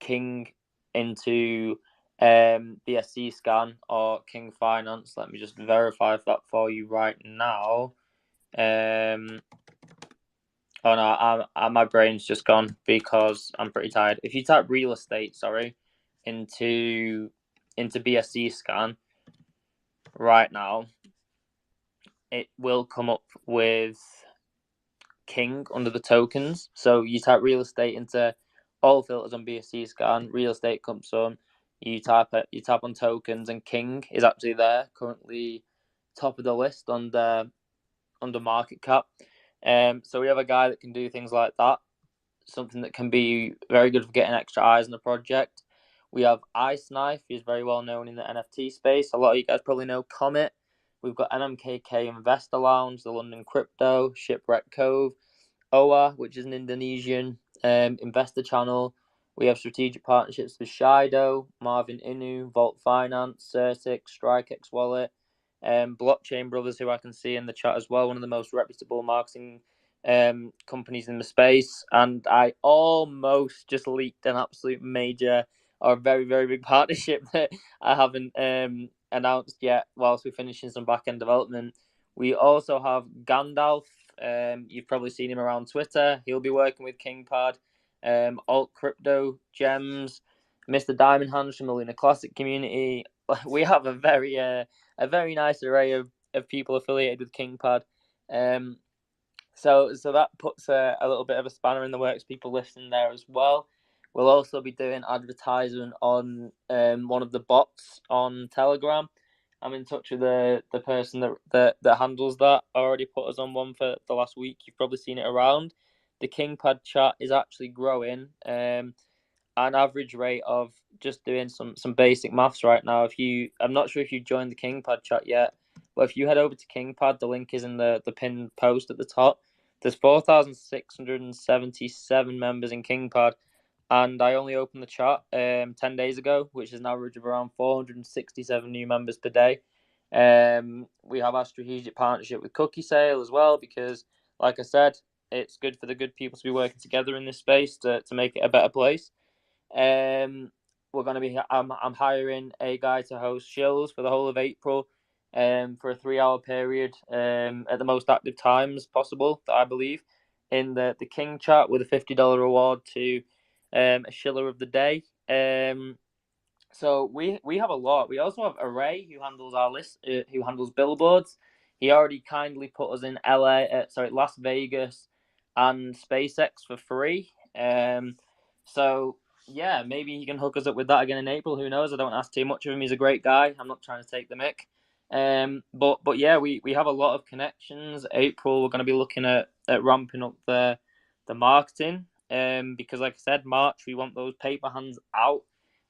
King into BSC Scan or King Finance, let me just verify that for you right now. Oh no, my brain's just gone because I'm pretty tired. If you type real estate, into BSC Scan right now, it will come up with King under the tokens. So you type real estate into all filters on BSC Scan, real estate comes on. You tap on tokens, and King is actually there, currently top of the list under market cap. So we have a guy that can do things like that, something that can be very good for getting extra eyes on the project. We have Ice Knife, who's very well known in the NFT space. A lot of you guys probably know Comet. We've got NMKK Investor Lounge, the London Crypto, Shipwreck Cove, OA, which is an Indonesian investor channel. We have strategic partnerships with Shido, Marvin Inu, Vault Finance, Certic, StrikeX Wallet, Blockchain Brothers, who I can see in the chat as well, one of the most reputable marketing companies in the space. And I almost just leaked an absolute major or very, very big partnership that I haven't announced yet whilst we're finishing some back-end development. We also have Gandalf. You've probably seen him around Twitter. He'll be working with KingPad. Alt Crypto Gems, Mr. Diamond Hands from the Luna Classic community. We have a very nice array of people affiliated with KingPad. So that puts a little bit of a spanner in the works. People listening there as well. We'll also be doing advertisement on one of the bots on Telegram. I'm in touch with the person that handles that. I already put us on one for the last week. You've probably seen it around. The KingPad chat is actually growing. An average rate of, just doing some basic maths right now. I'm not sure if you joined the KingPad chat yet, but if you head over to KingPad, the link is in the pinned post at the top. There's 4,677 members in KingPad, and I only opened the chat 10 days ago, which is an average of around 467 new members per day. We have our strategic partnership with Cookie Sale as well, because, like I said, it's good for the good people to be working together in this space to make it a better place. we're going to be. I'm hiring a guy to host shills for the whole of April, for a 3 hour period, at the most active times possible that I believe, in the King chat with a $50 reward to, a shiller of the day. So we have a lot. We also have Array, who handles our list, who handles billboards. He already kindly put us in Las Vegas, and SpaceX for free. So yeah, maybe he can hook us up with that again in April. Who knows? I don't ask too much of him. He's a great guy. I'm not trying to take the mick. But yeah, we have a lot of connections. April, we're going to be looking at ramping up the marketing. Because like I said, March we want those paper hands out.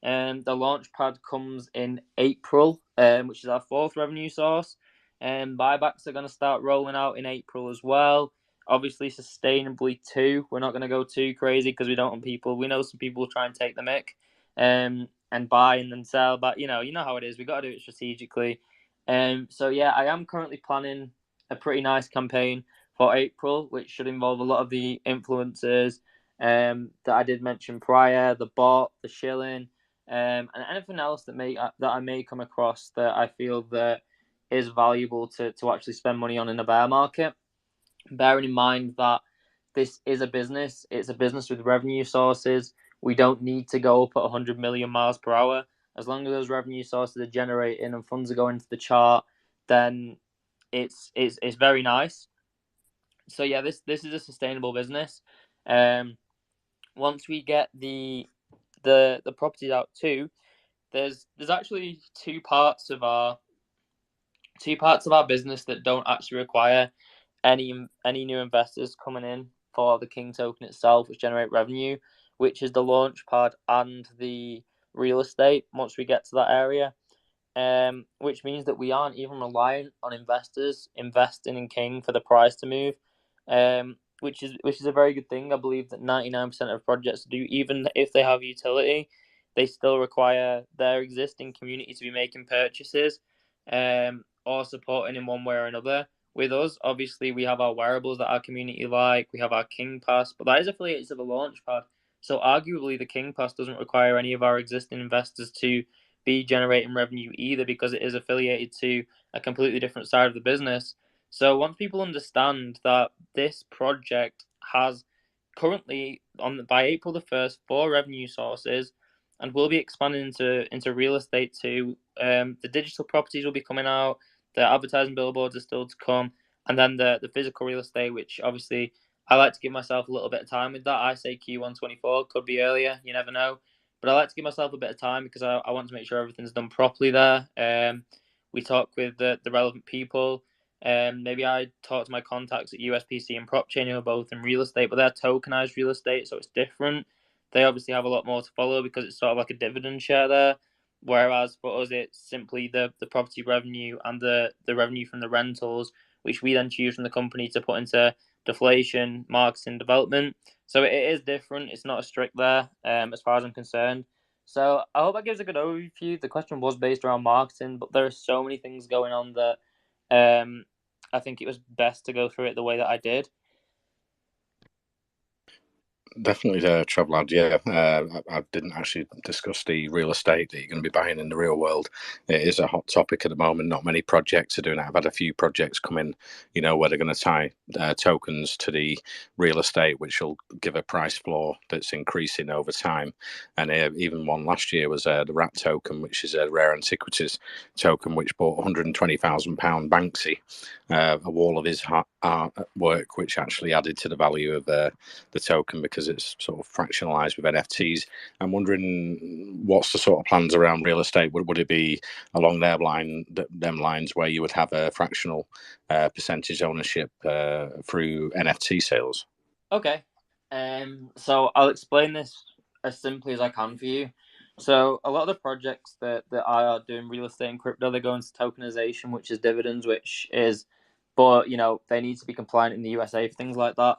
The Launchpad comes in April, which is our fourth revenue source. Buybacks are going to start rolling out in April as well. Obviously, sustainably too. We're not going to go too crazy because we don't want people. We know some people will try and take the mick, and buy and then sell. But you know how it is. We got to do it strategically. So yeah, I am currently planning a pretty nice campaign for April, which should involve a lot of the influencers that I did mention prior, the bot, the shilling, and anything else that I may come across that I feel that is valuable to actually spend money on in a bear market. Bearing in mind that this is a business, it's a business with revenue sources. We don't need to go up at 100 million miles per hour. As long as those revenue sources are generating and funds are going into the chart, then it's very nice. So yeah, this is a sustainable business. Once we get the properties out too, there's actually two parts of our business that don't actually require any new investors coming in for the King token itself, which generate revenue, which is the Launchpad and the real estate. Once we get to that area, which means that we aren't even reliant on investors investing in King for the price to move, which is a very good thing. I believe that 99% of projects do, even if they have utility, they still require their existing community to be making purchases, or supporting in one way or another. With us, obviously, we have our wearables that our community like. We have our King Pass, but that is affiliated to the Launchpad. So arguably, the King Pass doesn't require any of our existing investors to be generating revenue either, because it is affiliated to a completely different side of the business. So once people understand that this project has currently by April the 1st 4 revenue sources, and will be expanding into real estate too. The digital properties will be coming out. The advertising billboards are still to come, and then the physical real estate, which obviously I like to give myself a little bit of time with that. I say Q124, could be earlier, you never know. But I like to give myself a bit of time because I want to make sure everything's done properly there. We talk with the relevant people. Maybe I talk to my contacts at USPC and PropChain, who are both in real estate, but they're tokenized real estate, so it's different. They obviously have a lot more to follow because it's sort of like a dividend share there. Whereas for us, it's simply the property revenue and the revenue from the rentals, which we then choose from the company to put into deflation, marketing, development. So it is different. It's not as strict there, as far as I'm concerned. So I hope that gives a good overview. The question was based around marketing, but there are so many things going on that I think it was best to go through it the way that I did. Definitely, Travlad. Yeah, I didn't actually discuss the real estate that you're going to be buying in the real world. It is a hot topic at the moment. Not many projects are doing it. I've had a few projects come in, where they're going to tie tokens to the real estate, which will give a price floor that's increasing over time. And even one last year was the RAT token, which is a rare antiquities token, which bought £120,000 Banksy, a wall of his artwork, which actually added to the value of the token because it's sort of fractionalized with NFTs. I'm wondering what's the sort of plans around real estate? Would it be along them lines where you would have a fractional percentage ownership through NFT sales? Okay. So I'll explain this as simply as I can for you. So a lot of the projects that are doing real estate and crypto, they go into tokenization, which is dividends, but they need to be compliant in the USA for things like that.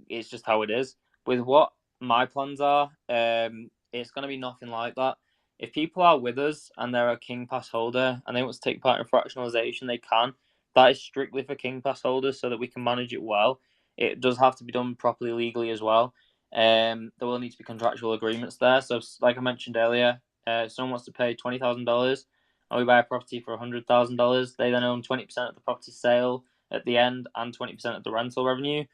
It's just how it is. With what my plans are, it's going to be nothing like that. If people are with us and they're a King Pass holder and they want to take part in fractionalization, they can. That is strictly for King Pass holders so that we can manage it well. It does have to be done properly legally as well. There will need to be contractual agreements there. So, like I mentioned earlier, someone wants to pay $20,000, and we buy a property for $100,000. They then own 20% of the property sale at the end and 20% of the rental revenue.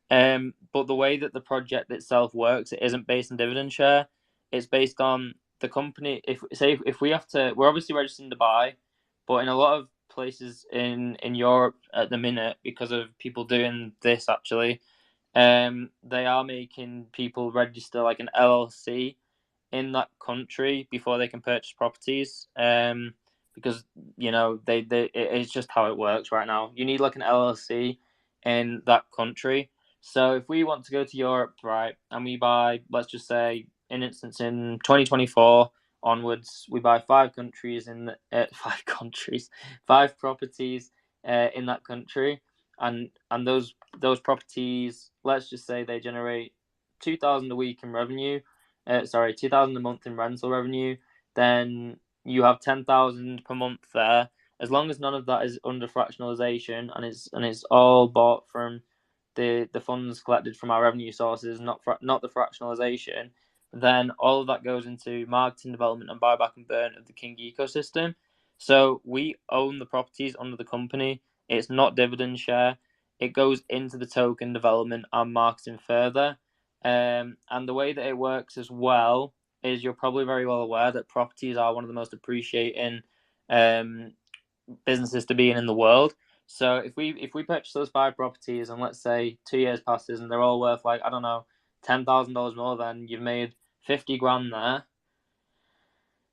But the way that the project itself works, it isn't based on dividend share. It's based on the company. If we have to, we're obviously registered in Dubai, but in a lot of places in Europe at the minute, because of people doing this actually, they are making people register like an LLC in that country before they can purchase properties. Because it's just how it works right now. You need like an LLC in that country. So if we want to go to Europe, right, and we buy, let's just say, in instance, in 2024 onwards, we buy five properties in that country, and those properties, let's just say they generate 2,000 a week in revenue, 2,000 a month in rental revenue, then you have 10,000 per month there. As long as none of that is under fractionalization and it's all bought from the funds collected from our revenue sources, not the fractionalization, then all of that goes into marketing, development, and buyback and burn of the King ecosystem. So we own the properties under the company. It's not dividend share. It goes into the token development and marketing further. And the way that it works as well is, you're probably very well aware that properties are one of the most appreciating businesses to be in the world. So if we purchase those five properties and let's say 2 years passes and they're all worth, like, I don't know, $10,000 more, then you've made 50 grand there.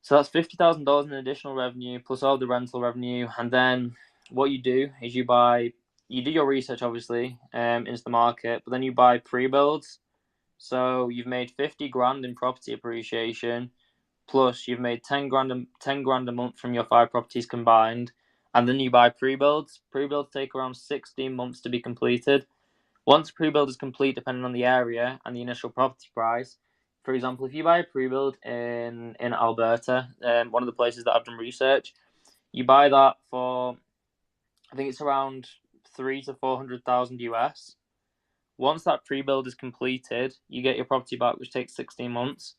So that's $50,000 in additional revenue plus all the rental revenue. And then what you do is you do your research, obviously, into the market, but then you buy pre-builds. So you've made 50 grand in property appreciation, plus you've made 10 grand a month from your five properties combined, and then you buy pre-builds. Pre-builds take around 16 months to be completed. Once pre-build is complete, depending on the area and the initial property price, for example, if you buy a pre-build in Alberta, one of the places that I've done research, you buy that for, I think it's around 300,000 to 400,000 US. Once that pre-build is completed, you get your property back, which takes 16 months.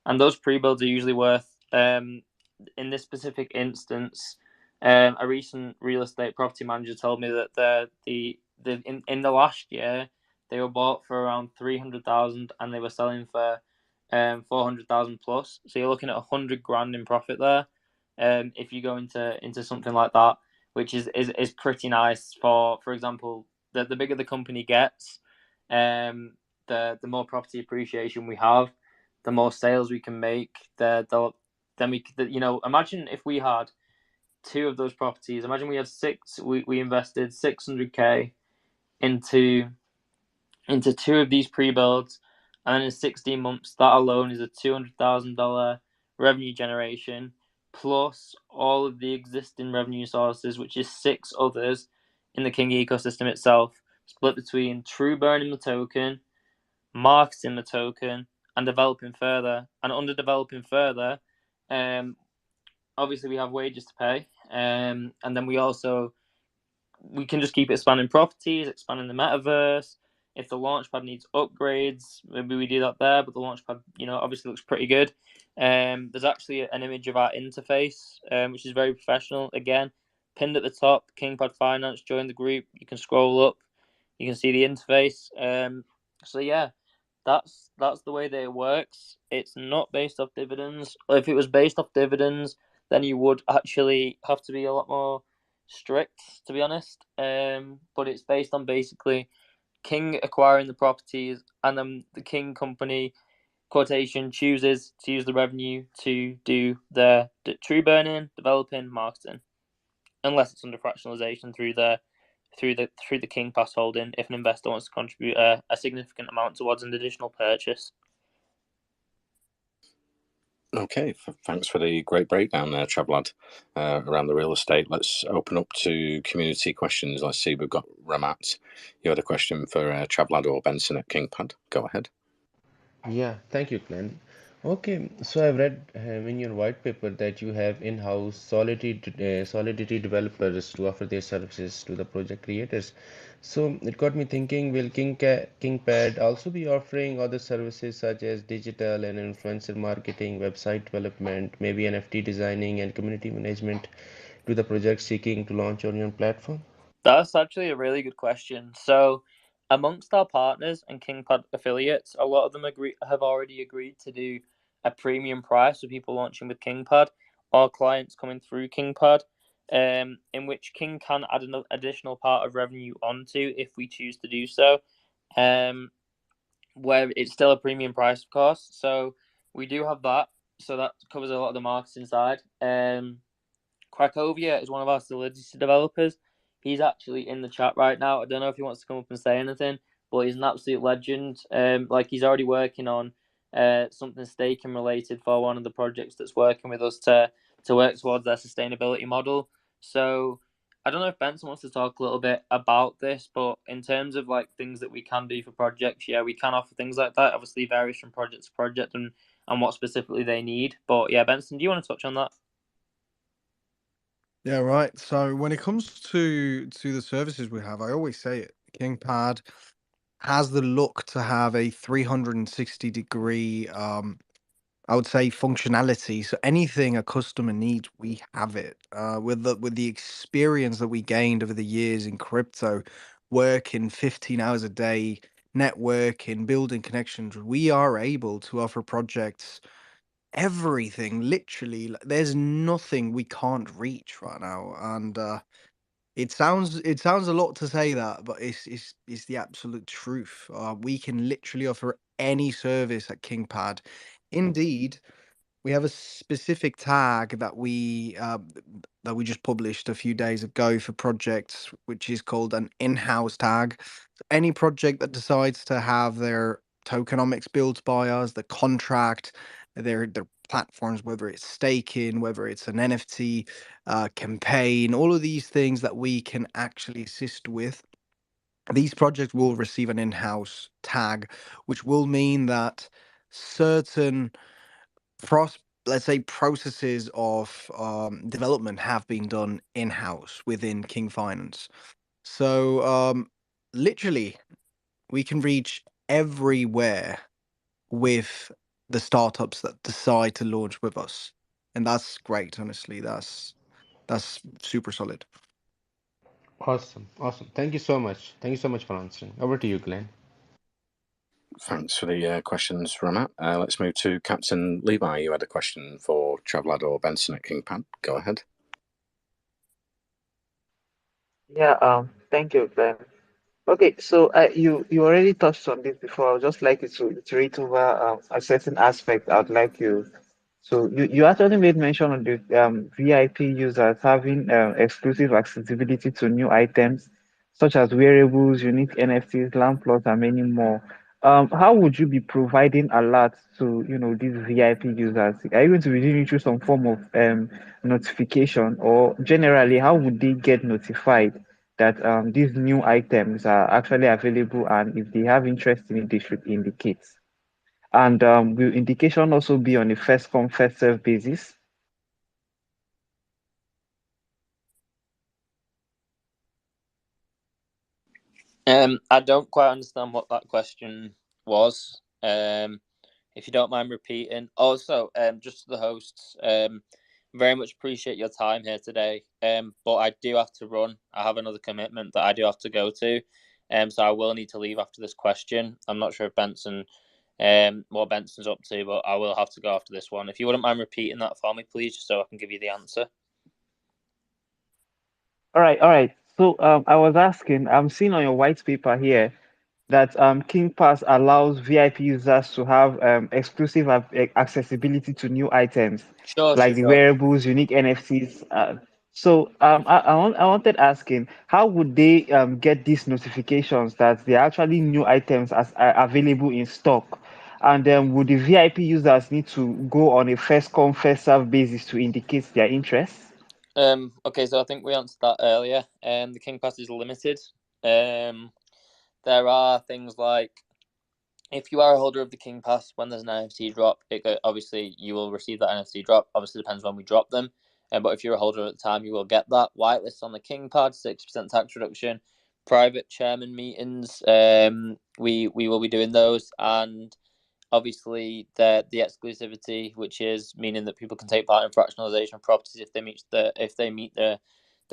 And those pre-builds are usually worth, in this specific instance, a recent real estate property manager told me that in the last year, they were bought for around 300,000 and they were selling for 400,000 plus. So you're looking at 100 grand in profit there. If you go into something like that, which is pretty nice. For example, the bigger the company gets, the more property appreciation we have, the more sales we can make. Then we imagine if we had two of those properties. Imagine we had six. We invested 600K into two of these pre-builds, and in 16 months, that alone is a $200,000 revenue generation, plus all of the existing revenue sources, which is six others in the King ecosystem itself, split between true burning the token, marketing the token, and developing further. And under developing further, obviously we have wages to pay, and then we can just keep expanding properties, expanding the metaverse. If the Launchpad needs upgrades, maybe we do that there. But the Launchpad, obviously looks pretty good. There's actually an image of our interface, which is very professional. Again, pinned at the top, KingPad Finance. Join the group. You can scroll up. You can see the interface. So yeah, that's the way that it works. It's not based off dividends. If it was based off dividends, then you would actually have to be a lot more strict, to be honest. But it's based on basically King acquiring the properties, and then the King company, quotation, chooses to use the revenue to do the true burning, developing, marketing, unless it's under fractionalization through the King Pass holding, if an investor wants to contribute a significant amount towards an additional purchase. Okay, thanks for the great breakdown there, Travlad, around the real estate. Let's open up to community questions. Let's see, we've got Ramat. You had a question for Travlad or Benson at KingPad. Go ahead. Yeah, thank you, Glenn. Okay, so I've read in your white paper that you have in-house Solidity developers to offer their services to the project creators. So it got me thinking, will KingPad also be offering other services such as digital and influencer marketing, website development, maybe NFT designing and community management to the projects seeking to launch on your platform? That's actually a really good question. So, amongst our partners and KingPad affiliates, a lot of them have already agreed to do a premium price for people launching with KingPad or clients coming through KingPad, in which King can add an additional part of revenue onto if we choose to do so, um, where it's still a premium price, of course. So we do have that. So that covers a lot of the marketing side. Krakovia is one of our Solidity developers. He's actually in the chat right now. I don't know if he wants to come up and say anything, but he's an absolute legend. Like he's already working on something staking related for one of the projects that's working with us to work towards their sustainability model. So I don't know if Benson wants to talk a little bit about this, but in terms of like things that we can do for projects, yeah, we can offer things like that. Obviously, it varies from project to project and what specifically they need. But yeah, Benson, do you want to touch on that? Yeah, right. So when it comes to the services we have, I always say it. KingPad has the look to have a 360-degree, I would say, functionality. So anything a customer needs, we have it. With the experience that we gained over the years in crypto, working 15 hours a day, networking, building connections, we are able to offer projects everything. Literally, there's nothing we can't reach right now, and it sounds a lot to say that, but it's the absolute truth. We can literally offer any service at KingPad. Indeed, we have a specific tag that we just published a few days ago for projects, which is called an in-house tag. Any project that decides to have their tokenomics built by us, the contract, their platforms, whether it's staking, whether it's an NFT campaign, all of these things that we can actually assist with. These projects will receive an in-house tag, which will mean that certain pros let's say processes of development have been done in-house within King Finance. So literally we can reach everywhere with the startups that decide to launch with us. And that's great, honestly. That's super solid. Awesome, awesome. Thank you so much. Thank you so much for answering. Over to you, Glenn. Thanks for the questions, Ramat. Let's move to Captain Levi. You had a question for Travlad or Benson at KingPad. Go ahead. Yeah, thank you, Glenn. Okay, so you already touched on this before. I would just like you to iterate over a certain aspect. I'd like you. So you actually made mention of the VIP users having exclusive accessibility to new items such as wearables, unique NFTs, land plots, and many more. How would you be providing alerts to these VIP users? Are you going to be doing it through some form of notification, or generally, how would they get notified that these new items are actually available, and if they have interest in it, they should indicate? And will indication also be on a first come, first serve basis? I don't quite understand what that question was. If you don't mind repeating. Also, just to the hosts, very much appreciate your time here today. But I do have to run. I have another commitment that I do have to go to. So I will need to leave after this question. I'm not sure if Benson, what Benson's up to, but I will have to go after this one. If you wouldn't mind repeating that for me, please, just so I can give you the answer. All right, all right. So I was asking, I'm seeing on your white paper here that King Pass allows VIP users to have exclusive accessibility to new items Sure, sure, like the sure. wearables, unique NFTs. So I wanted asking, how would they get these notifications that there are actually new items as are available in stock? And then would the VIP users need to go on a first come, first serve basis to indicate their interest? Okay, so I think we answered that earlier. The King Pass is limited. There are things like if you are a holder of the King Pass, when there's an NFT drop, obviously you will receive that NFT drop. Obviously, depends when we drop them. But if you're a holder at the time, you will get that. Whitelist on the KingPad, 6% tax reduction. Private chairman meetings, we will be doing those, and obviously the exclusivity, which is meaning that people can take part in fractionalization of properties if they meet the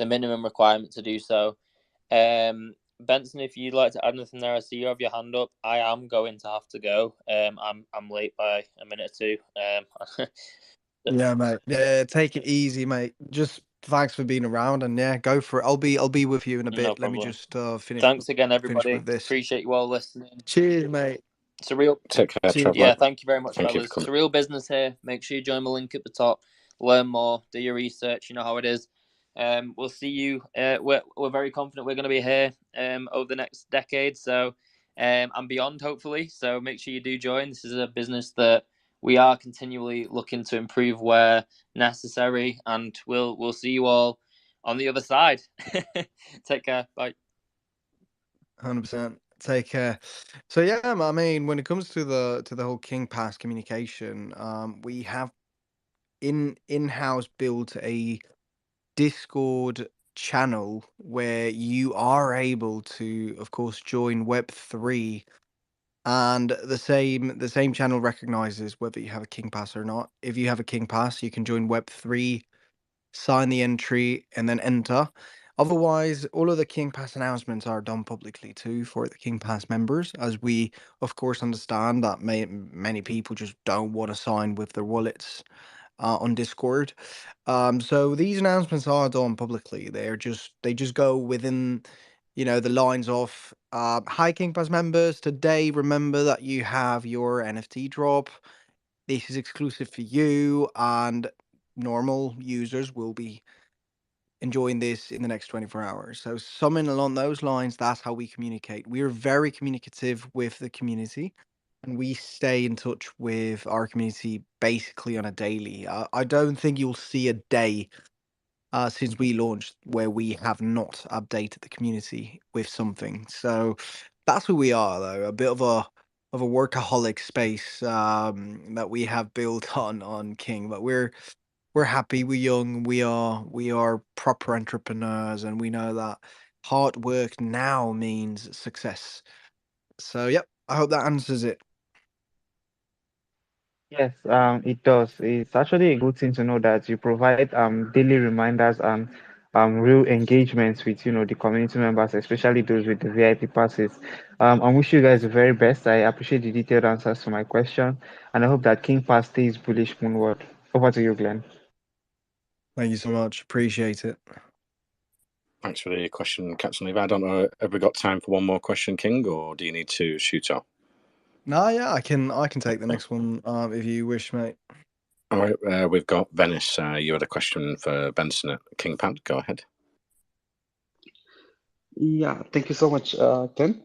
minimum requirement to do so. Benson, if you'd like to add anything there, I see you have your hand up. I am going to have to go. I'm late by a minute or two. Yeah, mate. Yeah, take it easy, mate. Just thanks for being around, and yeah, go for it. I'll be with you in a No bit. Let me problem. just finish Thanks again, everybody. with this. Appreciate you all listening. Cheers, mate. It's a real Take care, Cheers. Traveller. Yeah, thank you very much, Thank you for fellas. It's coming. a real business here. Make sure you join the link at the top. Learn more. Do your research. You know how it is. We'll see you. We're very confident we're going to be here over the next decade, so and beyond, hopefully. So make sure you do join. This is a business that we are continually looking to improve where necessary, and we'll see you all on the other side. Take care. Bye. 100%. Take care. So yeah, I mean, when it comes to the whole King Pass communication, we have in-house built a Discord channel where you are able to, of course, join Web3, and the same channel recognizes whether you have a King Pass or not. If you have a King Pass, you can join Web3, sign the entry, and then enter. Otherwise, all of the King Pass announcements are done publicly too for the King Pass members, as we, of course, understand that many people just don't want to sign with their wallets on Discord. So these announcements are done publicly. They just go within, the lines of, "Hi King Pass members. Today, remember that you have your NFT drop. This is exclusive for you, and normal users will be enjoying this in the next 24 hours." So something along those lines, that's how we communicate. We're very communicative with the community, and we stay in touch with our community basically on a daily. I don't think you'll see a day since we launched where we have not updated the community with something. So that's who we are, though, a bit of a workaholic space that we have built on King, but we're happy, we're young, we are proper entrepreneurs, and we know that hard work now means success. So yep, I hope that answers it. Yes, it does. It's actually a good thing to know that you provide daily reminders and real engagements with the community members, especially those with the VIP passes. I wish you guys the very best. I appreciate the detailed answers to my question, and I hope that King Pass stays bullish moonward. Over to you, Glenn. Thank you so much, appreciate it. Thanks for the question, Captain Levi. I don't know, have we got time for one more question, King, or do you need to shoot off? No, yeah, I can take the next one if you wish, mate. All right, we've got Venice. You had a question for Benson at KingPad. Go ahead. Yeah, thank you so much, Ken.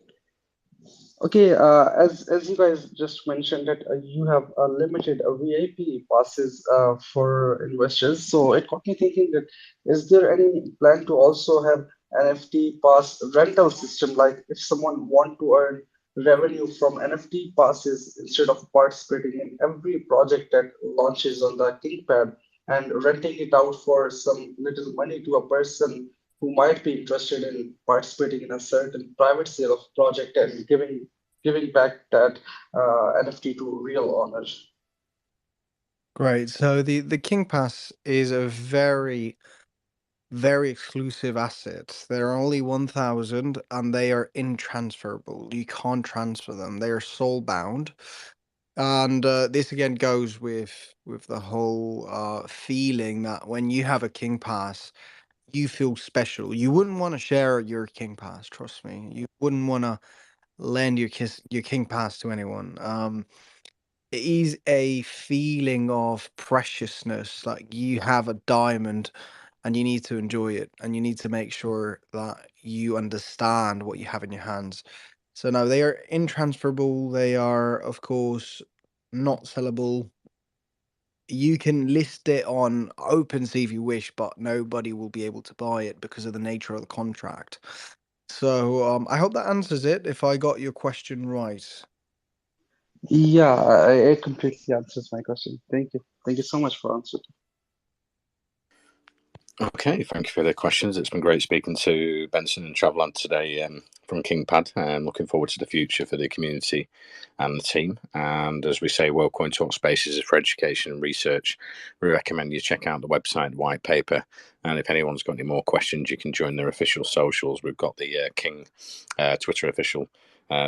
Okay, as you guys just mentioned that you have limited VIP passes for investors, so it got me thinking that is there any plan to also have NFT pass rental system, like if someone want to earn revenue from NFT passes instead of participating in every project that launches on the KingPad and renting it out for some little money to a person who might be interested in participating in a certain private sale of project and giving back that NFT to real owners. Great. So the King Pass is a very, very exclusive asset. There are only 1,000, and they are intransferable. You can't transfer them. They are soul bound. And this again goes with the whole feeling that when you have a King Pass, you feel special. You wouldn't want to share your King Pass, trust me. You wouldn't want to lend your King Pass to anyone. It is a feeling of preciousness, like you have a diamond and you need to enjoy it, and you need to make sure that you understand what you have in your hands. So no, they are intransferable. They are, of course, not sellable. You can list it on OpenSea if you wish, but nobody will be able to buy it because of the nature of the contract. So I hope that answers it. If I got your question right. Yeah, it completely answers my question. Thank you. Thank you so much for answering. Okay, thank you for the questions. It's been great speaking to Benson and Travelad today from KingPad. And looking forward to the future for the community and the team. And as we say, WorldCoin Talk Spaces is for education and research. We recommend you check out the website, white paper. And if anyone's got any more questions, you can join their official socials. We've got the King Twitter official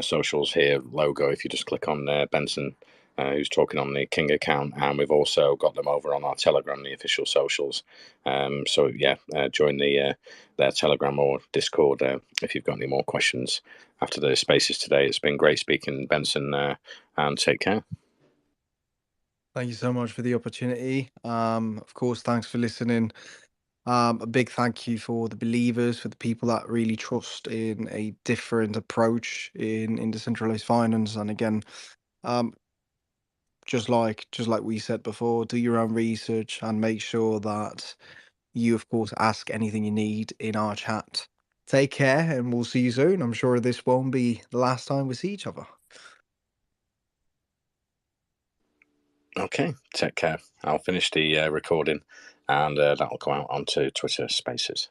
socials here logo. If you just click on Benson, who's talking on the King account, and we've also got them over on our Telegram, the official socials. So yeah, join their Telegram or Discord if you've got any more questions after the spaces today. It's been great speaking, Benson, and take care. Thank you so much for the opportunity. Of course, thanks for listening. A big thank you for the believers, for the people that really trust in a different approach in decentralized finance. And again, um, just like we said before, do your own research and make sure that you, of course, ask anything you need in our chat. Take care, and we'll see you soon. I'm sure this won't be the last time we see each other. Okay, take care. I'll finish the recording, and that'll go out onto Twitter Spaces.